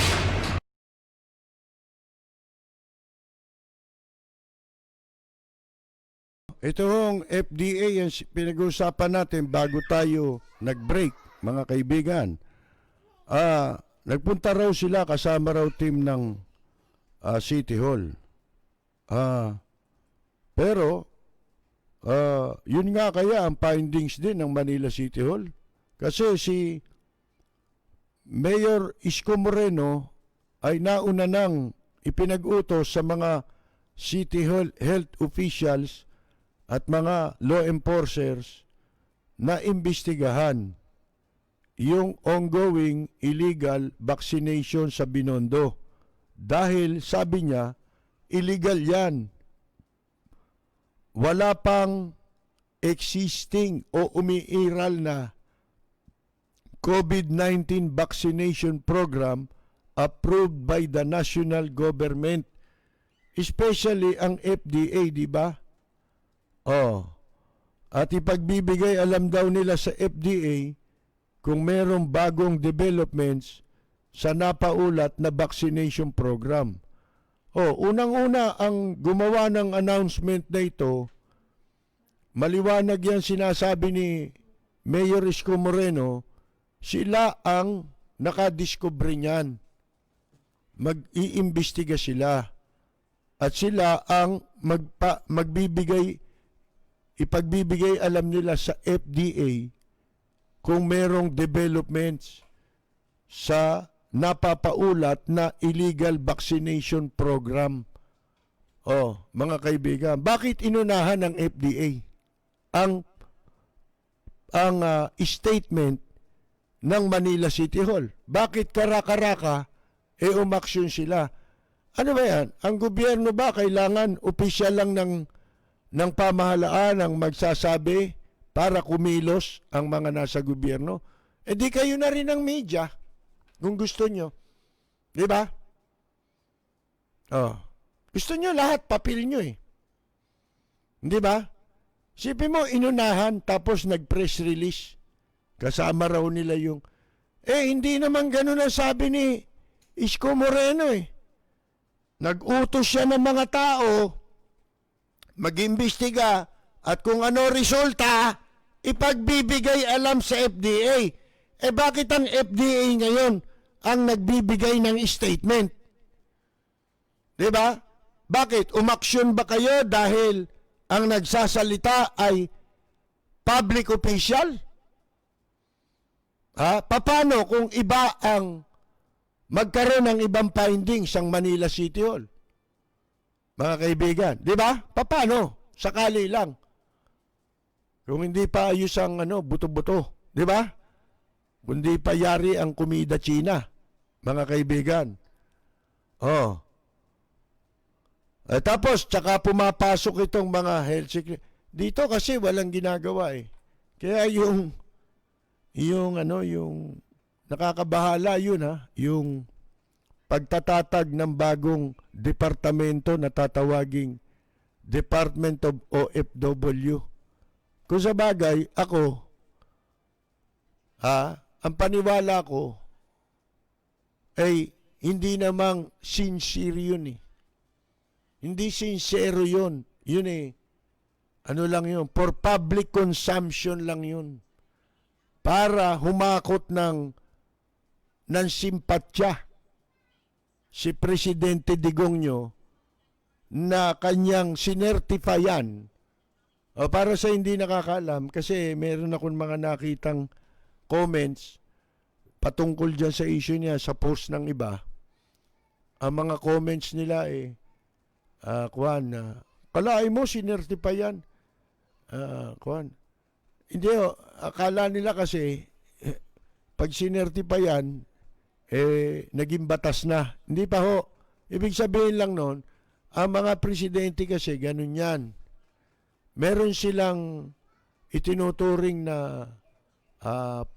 Ito hong FDA ang pinag-uusapan natin bago tayo nag-break, mga kaibigan. Nagpunta raw sila kasama raw team ng City Hall. Pero yun nga kaya ang findings din ng Manila City Hall. Kasi si Mayor Isko Moreno ay nauna nang ipinag-utos sa mga City Hall health officials at mga law enforcers na imbestigahan yung ongoing illegal vaccination sa Binondo. Dahil sabi niya, illegal yan. Wala pang existing o umiiral na COVID-19 vaccination program approved by the national government. Especially ang FDA, di ba? At ipagbibigay, alam daw nila sa FDA kung merong bagong developments sa napaulat na vaccination program. Unang-una ang gumawa ng announcement na ito, maliwanag yan sinasabi ni Mayor Isko Moreno, sila ang nakadiscover niyan. Mag-iimbestiga sila. At sila ang ipagbibigay alam nila sa FDA kung merong developments sa napapaulat na illegal vaccination program. Mga kaibigan, bakit inunahan ng FDA ang statement ng Manila City Hall? Bakit karaka-raka umaksyon sila? Ano ba yan? Ang gobyerno ba kailangan opisyal lang ng pamahalaan ang magsasabi para kumilos ang mga nasa gobyerno? Di kayo na rin ang media kung gusto nyo. Di ba? Gusto nyo lahat, papil nyo eh. Di ba? Sipin mo, inunahan tapos nag-press release. Kasama raw nila yung... hindi naman ganun ang sabi ni Isko Moreno eh. Nag-utos siya ng mga tao, mag-imbestiga, at kung ano resulta, ipagbibigay alam sa FDA. Bakit ang FDA ngayon ang nagbibigay ng statement? Diba? Bakit? Umaksyon ba kayo dahil ang nagsasalita ay public official? Paano kung iba ang magkaroon ng ibang findings ang Manila City Hall? Mga kaibigan, di ba? Paano? Sakali lang. Kung hindi pa ayos ang buto-buto, di ba? Kundi pa yari ang kumida China, mga kaibigan. Tapos, tsaka pumapasok itong mga health secretary. Dito kasi walang ginagawa eh. Kaya yung nakakabahala yun yung pagtatatag ng bagong departamento na tatawaging Department of OFW. Kung sa bagay, ako, ang paniwala ko, ay hindi namang sincere yun eh. Hindi sincero yun. Yun eh, ano lang yun, for public consumption lang yun. Para humakot ng simpatya si Presidente Digongyo na kanyang sinertifayan. O para sa hindi nakakaalam, kasi meron akong mga nakitang comments patungkol dyan sa issue niya sa post ng iba. Ang mga comments nila kalaay mo sinertifayan. Hindi akala nila kasi pag sinertifayan naging batas na. Hindi pa ho. Ibig sabihin lang noon, ang mga presidente kasi ganun yan. Meron silang itinuturing na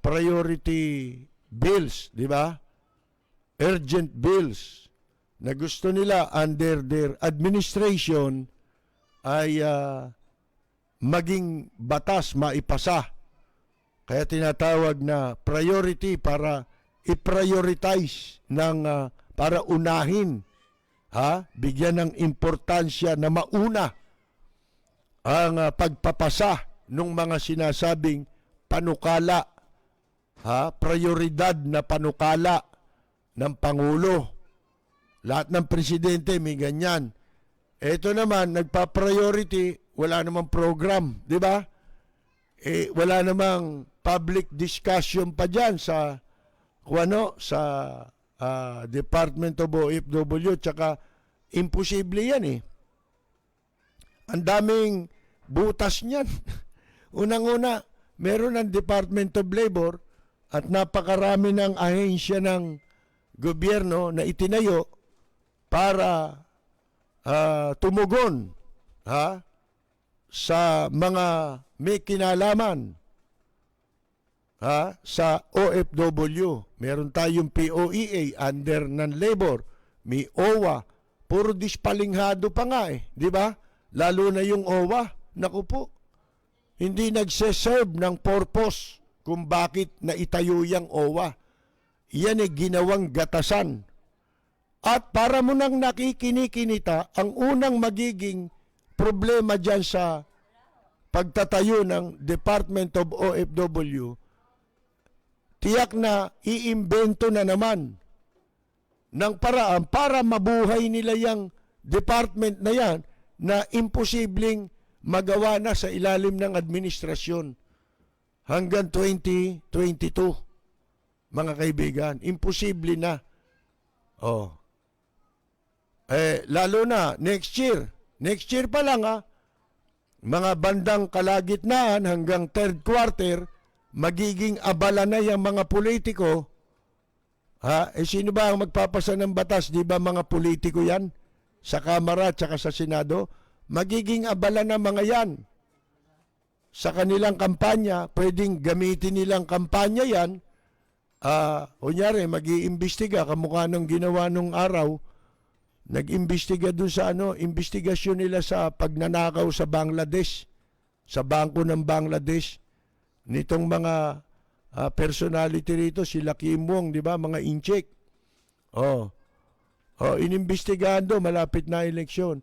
priority bills, di ba? Urgent bills na gusto nila under their administration ay maging batas, maipasa. Kaya tinatawag na priority para i-prioritize para unahin, bigyan ng importansya na mauna ang pagpapasa ng mga sinasabing panukala, prioridad na panukala ng Pangulo. Lahat ng presidente may ganyan. Ito naman, nagpa-priority, wala namang program, di ba? Wala namang public discussion pa dyan sa Department of OFW, tsaka imposible yan eh. Ang daming butas niyan. Unang-una, meron ang Department of Labor at napakarami ng ahensya ng gobyerno na itinayo para tumugon sa mga may kinalaman sa OFW. Meron tayong POEA under ng labor, may OWA, puro dispalinghado pa nga eh, di ba? Lalo na yung OWA, naku po, hindi nagseserve ng purpose kung bakit naitayo yung OWA. Yan ay ginawang gatasan. At para mo nang nakikinikinita, ang unang magiging problema dyan sa pagtatayo ng Department of OFW, tiyak na iimbento na naman ng paraan para mabuhay nila yung department na yan na imposibleng magawa na sa ilalim ng administrasyon hanggang 2022. Mga kaibigan, imposible na. Lalo na next year. Next year pa lang mga bandang kalagitnaan hanggang third quarter, magiging abala na yung mga politiko. Sino ba ang magpapasa ng batas? Di ba mga politiko yan? Sa Kamara at saka sa Senado? Magiging abala na mga yan. Sa kanilang kampanya, pwedeng gamitin nilang kampanya yan. Kunyari, mag-iimbestiga, kamukha nung ginawa nung araw, nag-imbestiga dun sa investigasyon nila sa pagnanakaw sa Bangladesh, sa bangko ng Bangladesh, nitong mga personality rito, sila Kim Wong, di ba, mga incheck. Inimbestigahan do, malapit na eleksyon.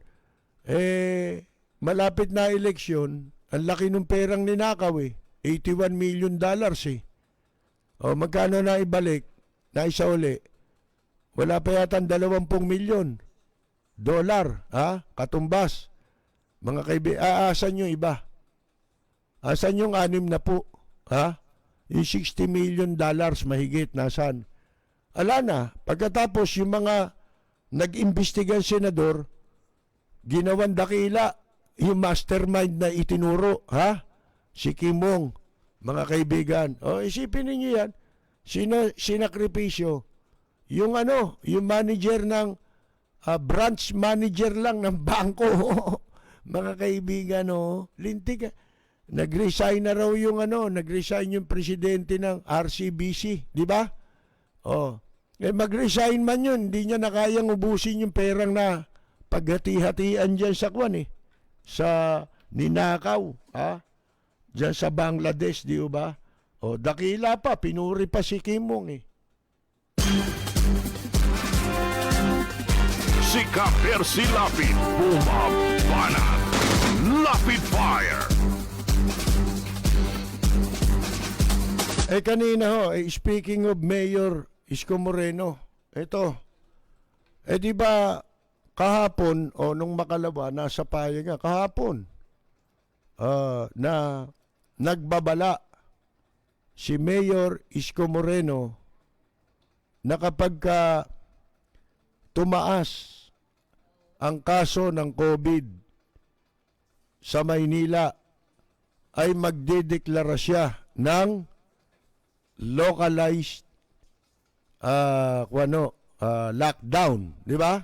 Malapit na eleksyon, ang laki ng perang ninakaw $81 million magkano na ibalik, na isa uli? Wala pa yata 20 milyon dollar, katumbas. Mga kaibigan, asan yung iba? Asan yung 6 na po? Yung $60 million mahigit, nasan? Ala na, pagkatapos yung mga nag-imbestigang senador, ginawan dakila yung mastermind na itinuro, si Kim Wong, mga kaibigan. Isipin niyo yan, sinakripisyo. Yung yung manager ng branch manager lang ng bangko. Mga kaibigan, lintik. Nag-resign na raw yung nag-resign yung presidente ng RCBC, di ba? Mag-resign man yun, hindi niya na kayang ubusin yung perang na paghati-hatian dyan sa sa ninakaw, Diyan sa Bangladesh, di ba? O, dakila pa, pinuri pa si Kimong eh. Si Ka-Percy Lapid, bumabanat. Lapid Fire! Kanina ho, speaking of Mayor Isko Moreno, ito, di ba kahapon o nung makalawa, nasa paya nga, kahapon, na nagbabala si Mayor Isko Moreno na kapag tumaas ang kaso ng COVID sa Maynila ay magdedeklara siya ng localized lockdown, di ba?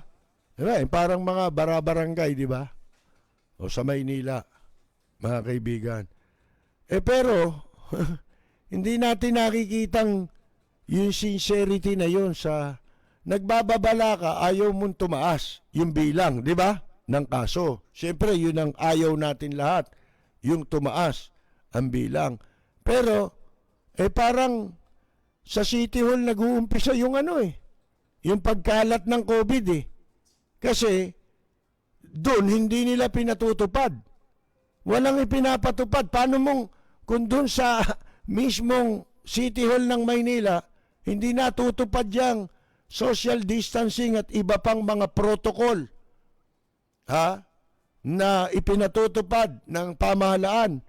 Diba? Parang mga barabarangay, di ba? O sa Maynila, mga kaibigan. Pero hindi natin nakikitang yung sincerity na yun sa nagbababala ka, ayaw mong tumaas yung bilang, di ba? Ng kaso. Siyempre, yun ang ayaw natin lahat, yung tumaas ang bilang. Pero parang sa City Hall nag-uumpisa yung yung pagkalat ng COVID eh. Kasi doon hindi nila pinatutupad. Walang ipinapatupad. Paano kung doon sa mismong City Hall ng Maynila, hindi natutupad yang social distancing at iba pang mga protocol na ipinatutupad ng pamahalaan.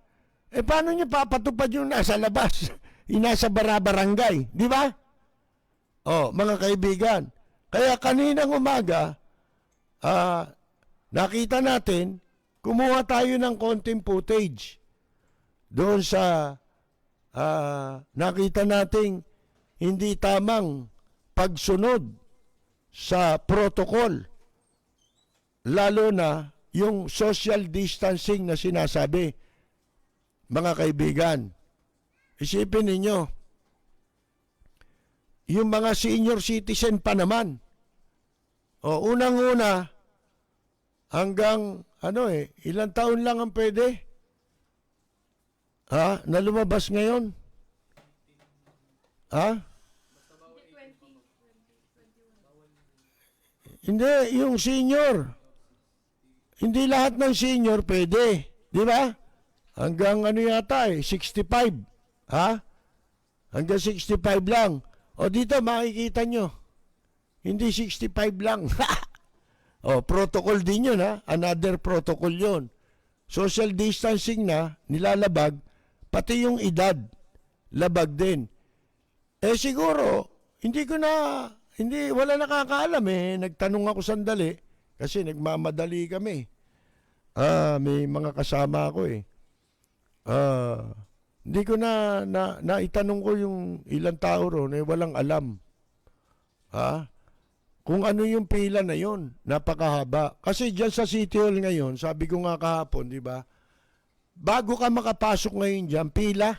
Paano niya papatupad yung nasa labas? Nasa barabarangay, di ba? Mga kaibigan. Kaya kaninang umaga, nakita natin, kumuha tayo ng konting footage doon sa nakita nating hindi tamang pagsunod sa protocol. Lalo na yung social distancing na sinasabi. Mga kaibigan, isipin ninyo, yung mga senior citizen pa naman, unang-una, hanggang, ilang taon lang ang pwede? Na lumabas ngayon? Hindi, yung senior. Hindi lahat ng senior pwede. Di ba? Hanggang 65. Hanggang 65 lang. O dito makikita nyo. Hindi 65 lang. Protocol din yun Another protocol yun. Social distancing na, nilalabag, pati yung edad, labag din. Siguro, wala nakakaalam Nagtanong ako sandali, kasi nagmamadali kami. May mga kasama ako hindi ko naitanong ko yung ilang tao ron, walang alam. Kung ano yung pila na yon, napakahaba. Kasi dyan sa City Hall ngayon, sabi ko nga kahapon, di ba? Bago ka makapasok ngayon dyan, pila.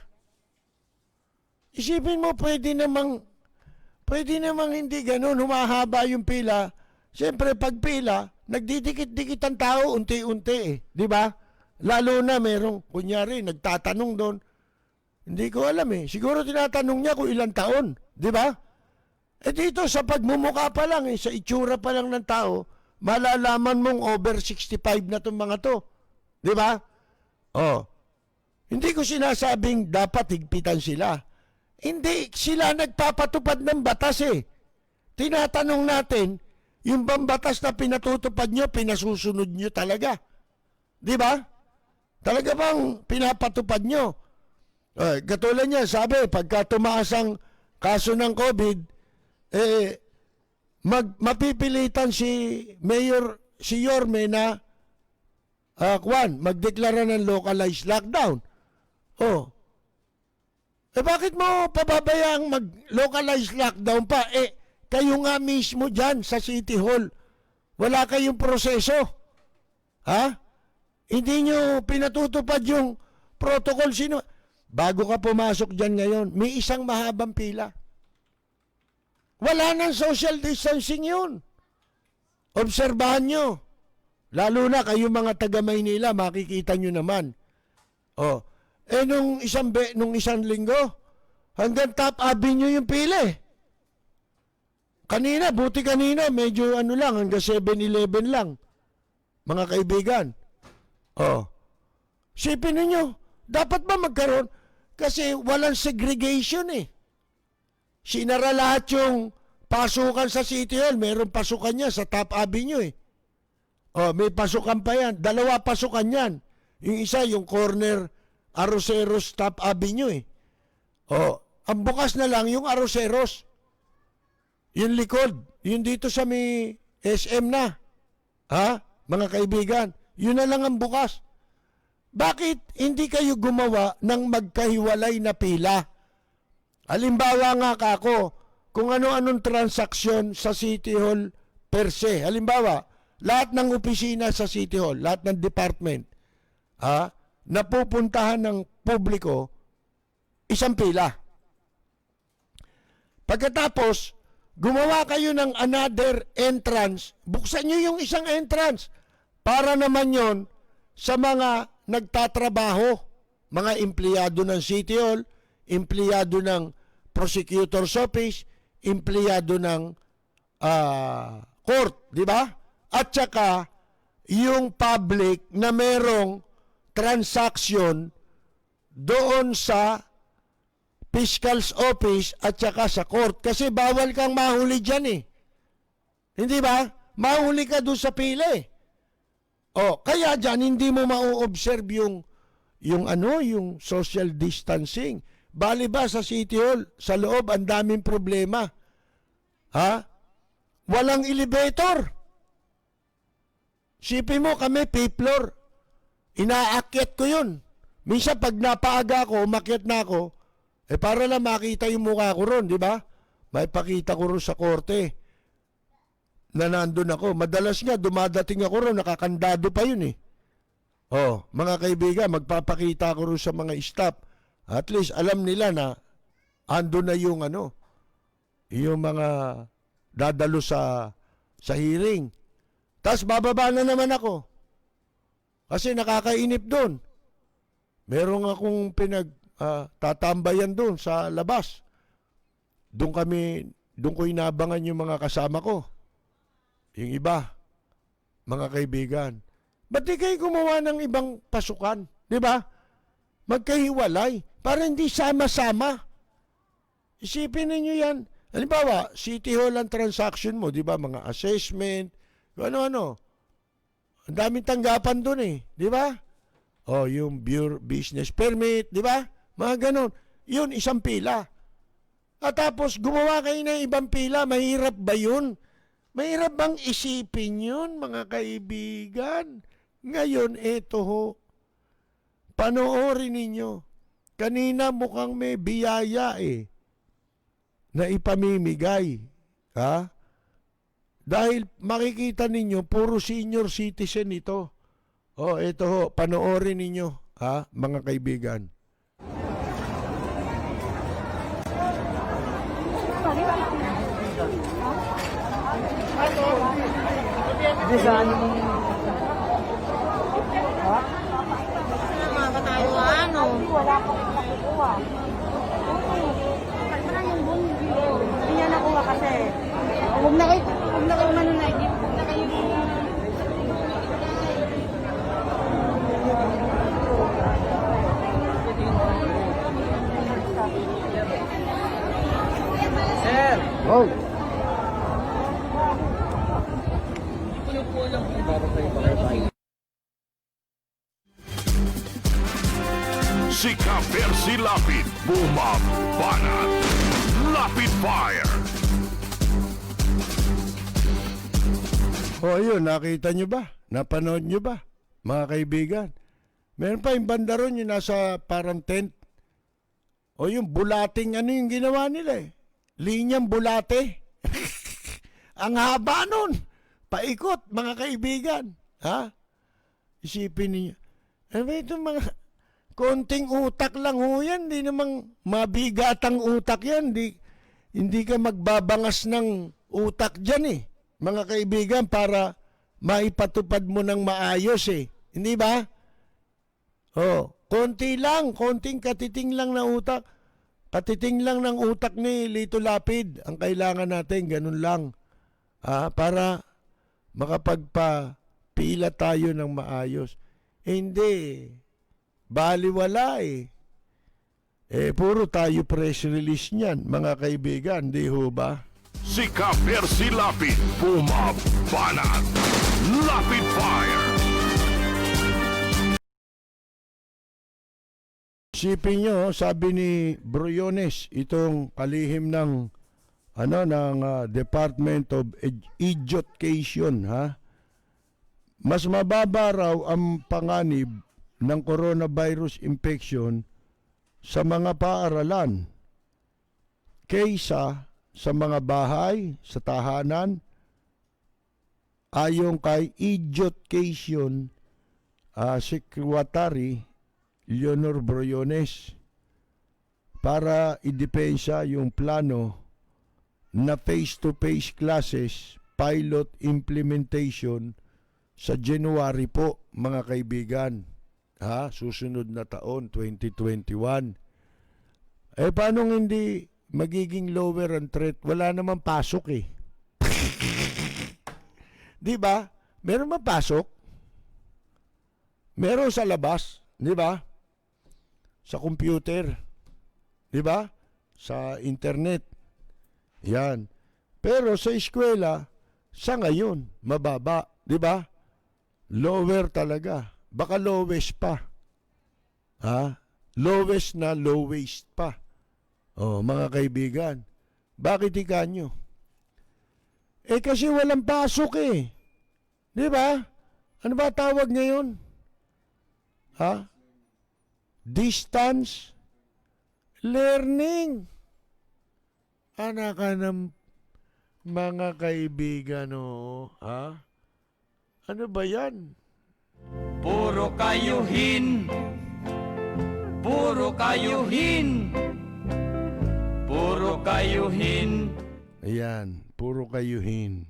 Isipin mo, pwede namang hindi ganun, humahaba yung pila. Siyempre, pag pila, nagdidikit-dikit ang tao, unti-unti di ba? Lalo na merong, kunyari, nagtatanong doon. Hindi ko alam Siguro tinatanong niya kung ilang taon, di ba? Dito sa pagmumuka pa lang sa itsura pa lang ng tao, malalaman mong over 65 na itong mga to. Di ba? Hindi ko sinasabing dapat higpitan sila. Hindi sila nagpapatupad ng batas Tinatanong natin, yung bang batas na pinatutupad nyo, pinasusunod nyo talaga. Di ba? Talaga bang pinapatupad nyo? Katulad niya, sabi, pagka tumaas ang kaso ng COVID, mapipilitan si Yorme na magdeklara ng localized lockdown. Bakit mo pababayang mag-localized lockdown pa? Kayo nga mismo dyan sa City Hall, wala kayong proseso. Hindi nyo pinatutupad yung protocol. Bago ka pumasok dyan ngayon, may isang mahabang pila. Wala nang social distancing yun. Obserbahan nyo. Lalo na kayo mga taga Maynila, makikita nyo naman. nung isang linggo, hanggang Top Avenue yung pila eh. Buti kanina, medyo hanggang 7-Eleven lang. Mga kaibigan. Sipin ninyo, dapat ba magkaroon? Kasi walang segregation eh. Sinara lahat yung pasukan sa City Hall. Meron pasukan niya sa Top Avenue eh. May pasukan pa yan. 2 pasukan yan. Yung isa, yung corner Arroceros Top Avenue eh. Ang bukas na lang yung Arroceros. Yung likod. Yung dito sa may SM na. Mga kaibigan. Yun na lang ang bukas. Bakit hindi kayo gumawa ng magkahiwalay na pila? Halimbawa nga kako, kung ano-anong transaksyon sa City Hall per se. Halimbawa, lahat ng opisina sa City Hall, lahat ng department, napupuntahan ng publiko, isang pila. Pagkatapos, gumawa kayo ng another entrance, buksan nyo yung isang entrance para naman yon sa mga nagtatrabaho, mga empleyado ng City Hall, empleyado ng Prosecutor's Office, empleyado ng court, di ba? At saka yung public na merong transaction doon sa Fiscal's Office at saka sa court. Kasi bawal kang mahuli dyan eh. Hindi ba? Mahuli ka doon sa pila eh. Kaya dyan hindi mo ma-observe yung social distancing. Bali ba sa City Hall, sa loob, ang daming problema. Walang elevator. Sipin mo kami, 5th floor. Inaakyat ko yun. Minsan pag napaaga ako, umakyat na ako, para lang makita yung mukha ko ron, di ba? May pakita ko ron sa korte na nandun ako. Madalas nga, dumadating ako ron, nakakandado pa yun eh. Mga kaibigan, magpapakita ko ron sa mga staff. At least, alam nila na ando na yung yung mga dadalo sa hearing. Tapos bababa na naman ako. Kasi nakakainip doon. Meron akong tatambayan doon sa labas. Doon ko inabangan yung mga kasama ko. Yung iba, mga kaibigan. Ba't di kayo gumawa ng ibang pasukan? Di ba? Magkahiwalay. Para hindi sama-sama. Isipin ninyo yan. Halimbawa, City Hall ang transaction mo, di ba? Mga assessment, ano-ano. Ang daming tanggapan doon eh. Di ba? Yung business permit, di ba? Mga ganon. Yun, isang pila. At tapos, gumawa kayo ng ibang pila. Mahirap ba yun? Mahirap bang isipin yun, mga kaibigan? Ngayon, eto ho. Panoorin ninyo. Kanina mukhang may biyaya eh. Na ipamimigay. Dahil makikita ninyo, puro senior citizen ito. Eto ho. Panoorin ninyo, mga kaibigan. Wala akong nakukuha. Hindi niya nakuha kasi. Huwag na kayo manunay. Huwag na kayo Sir! Oh. Si Ka-Percy Lapid, bumabanat. Lapid Fire. Ayun, nakita nyo ba? Napanood nyo ba? Mga kaibigan. Meron pa yung banda ron, yung nasa parang tent. Yung bulating yung ginawa nila eh. Linyang bulate. Ang haba nun. Paikot, mga kaibigan. Isipin niyo. Ano ba itong mga konting utak lang ho yan. Hindi namang mabigatang utak yan. Hindi ka magbabangas ng utak dyan eh. Mga kaibigan, para maipatupad mo ng maayos eh. Hindi ba? Konti lang, konting katiting lang na utak. Katiting lang ng utak ni Lito Lapid. Ang kailangan natin, ganun lang. Para makapagpapila tayo ng maayos. Hindi. Baliwala eh. Puro tayo press release niyan, mga kaibigan. Di ho ba? Si Ka-Percy Lapid, bumabanat. Lapid Fire! Isipin nyo, sabi ni Briones, itong kalihim ng Department of Education, mas mababa raw ang panganib ng coronavirus infection sa mga paaralan kaysa sa mga bahay, sa tahanan, ayon kay Education Secretary Leonor Briones, para idepensa yung plano na face-to-face classes pilot implementation sa January po, mga kaibigan. Susunod na taon, 2021. Paano hindi magiging lower ang threat? Wala namang pasok eh. Di ba? Meron mapasok? Meron sa labas, di ba? Sa computer, di ba? Sa internet. Yan. Pero sa eskwela, sa ngayon, mababa, di ba? Lower talaga. Baka lowest pa. Lowest na lowest pa. Mga kaibigan, bakit ikanyo? Kasi walang pasok eh. Di ba? Ano ba tawag ngayon? Distance learning. Anak ka ng mga kaibigan, Ano ba yan? Puro kayuhin. Puro kayuhin. Puro kayuhin. Ayan, puro kayuhin.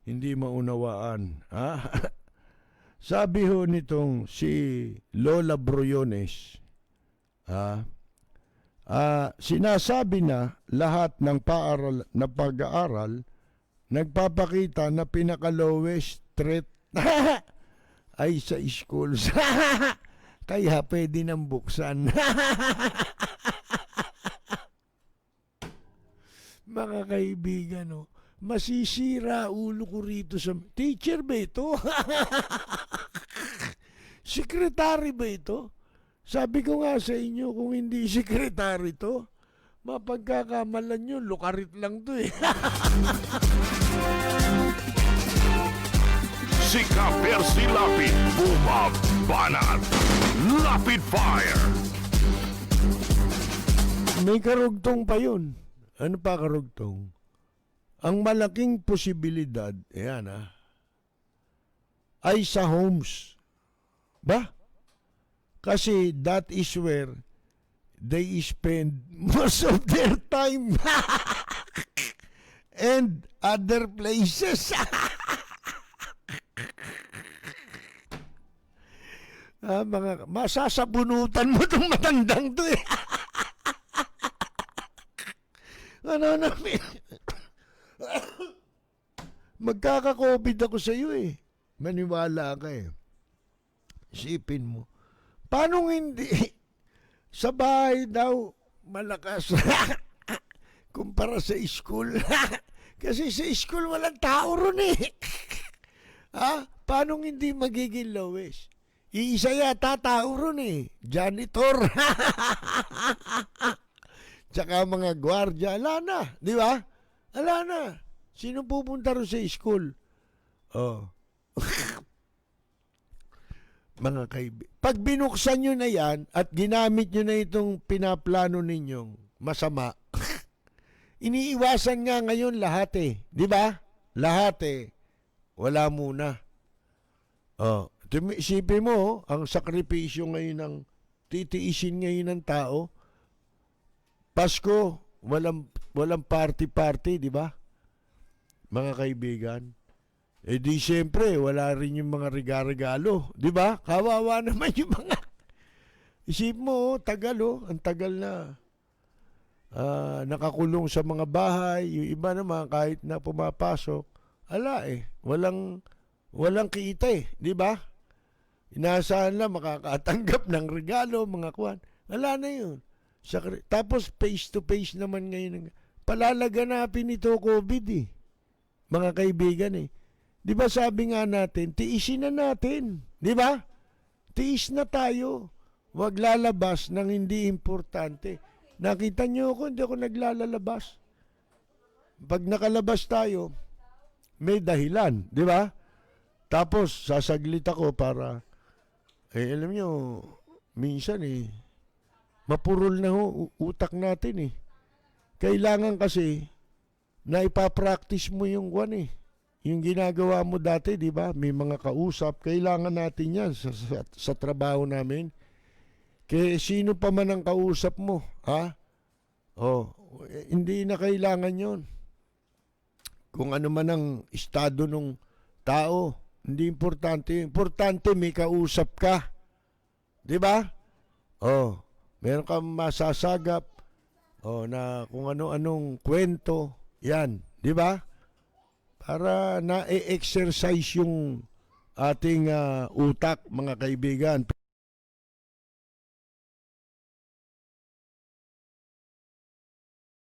Hindi maunawaan. Sabi ho nitong si Lola Briones, sinasabi na lahat ng pag-aaral nagpapakita na pinaka-lowest threat ay sa schools. Kaya pwede nang buksan. Mga kaibigan, masisira ulo ko rito sa... Teacher ba ito? Sekretary ba ito? Sabi ko nga sa inyo, kung hindi sekretary to, mapagkakamalan nyo, lukarit lang to eh. Si Ka-Percy Lapid, bumabanat. Lapid Fire! May karugtong pa yun. Ano pa karugtong? Ang malaking posibilidad, ay sa homes. Ba? Kasi that is where they spend most of their time. And other places. Masasabunutan mo itong matandang to eh. Magkaka-COVID ako sa iyo eh. Maniwala ka eh. Isipin mo. Paano hindi? Sa bahay daw, malakas. Kumpara sa school. Kasi sa school walang tao ron eh. Paano hindi magiging lowest? Iisa yata tao ron eh. Janitor. Tsaka mga gwardya. Ala na. Di ba? Ala na. Sino pupunta ron sa school? Mga kaibigan. Pag binuksan nyo na yan at ginamit nyo na itong pinaplano ninyong masama, iniiwasan nga ngayon lahat eh. Di ba? Lahat eh. Wala muna. Isipin mo, ang sakripisyo ngayon ng titiisin ngayon ng tao. Pasko, walang party-party, di ba? Mga kaibigan. Di siyempre, wala rin yung mga regalo, di ba? Kawawa naman yung mga Isip mo, tagal ang tagal na. Nakakulong sa mga bahay, yung iba naman kahit na pumapasok, walang kita di ba? Inaasahan lang makakatanggap ng regalo, mga kwan. Wala na yun. Tapos face to face naman ngayon. Palalaganapin ito COVID mga kaibigan Di ba sabi nga natin, tiisin na natin. Di ba? Tiis na tayo. Huwag lalabas ng hindi importante. Nakita niyo ako, hindi ako naglalabas. Pag nakalabas tayo, may dahilan, di ba? Tapos, sasaglit ako para, alam niyo, minsan mapurol na utak natin Kailangan kasi, na ipapractice mo yung yung ginagawa mo dati, di ba? May mga kausap, kailangan natin yan sa trabaho namin. Kaya sino pa man ang kausap mo, hindi na kailangan yon. Kung ano man ang estado ng tao, hindi importante. Importante may kausap ka. Di ba? Meron kang masasagap na kung ano-anong kwento, yan. Di ba? Para na-exercise yung ating utak, mga kaibigan.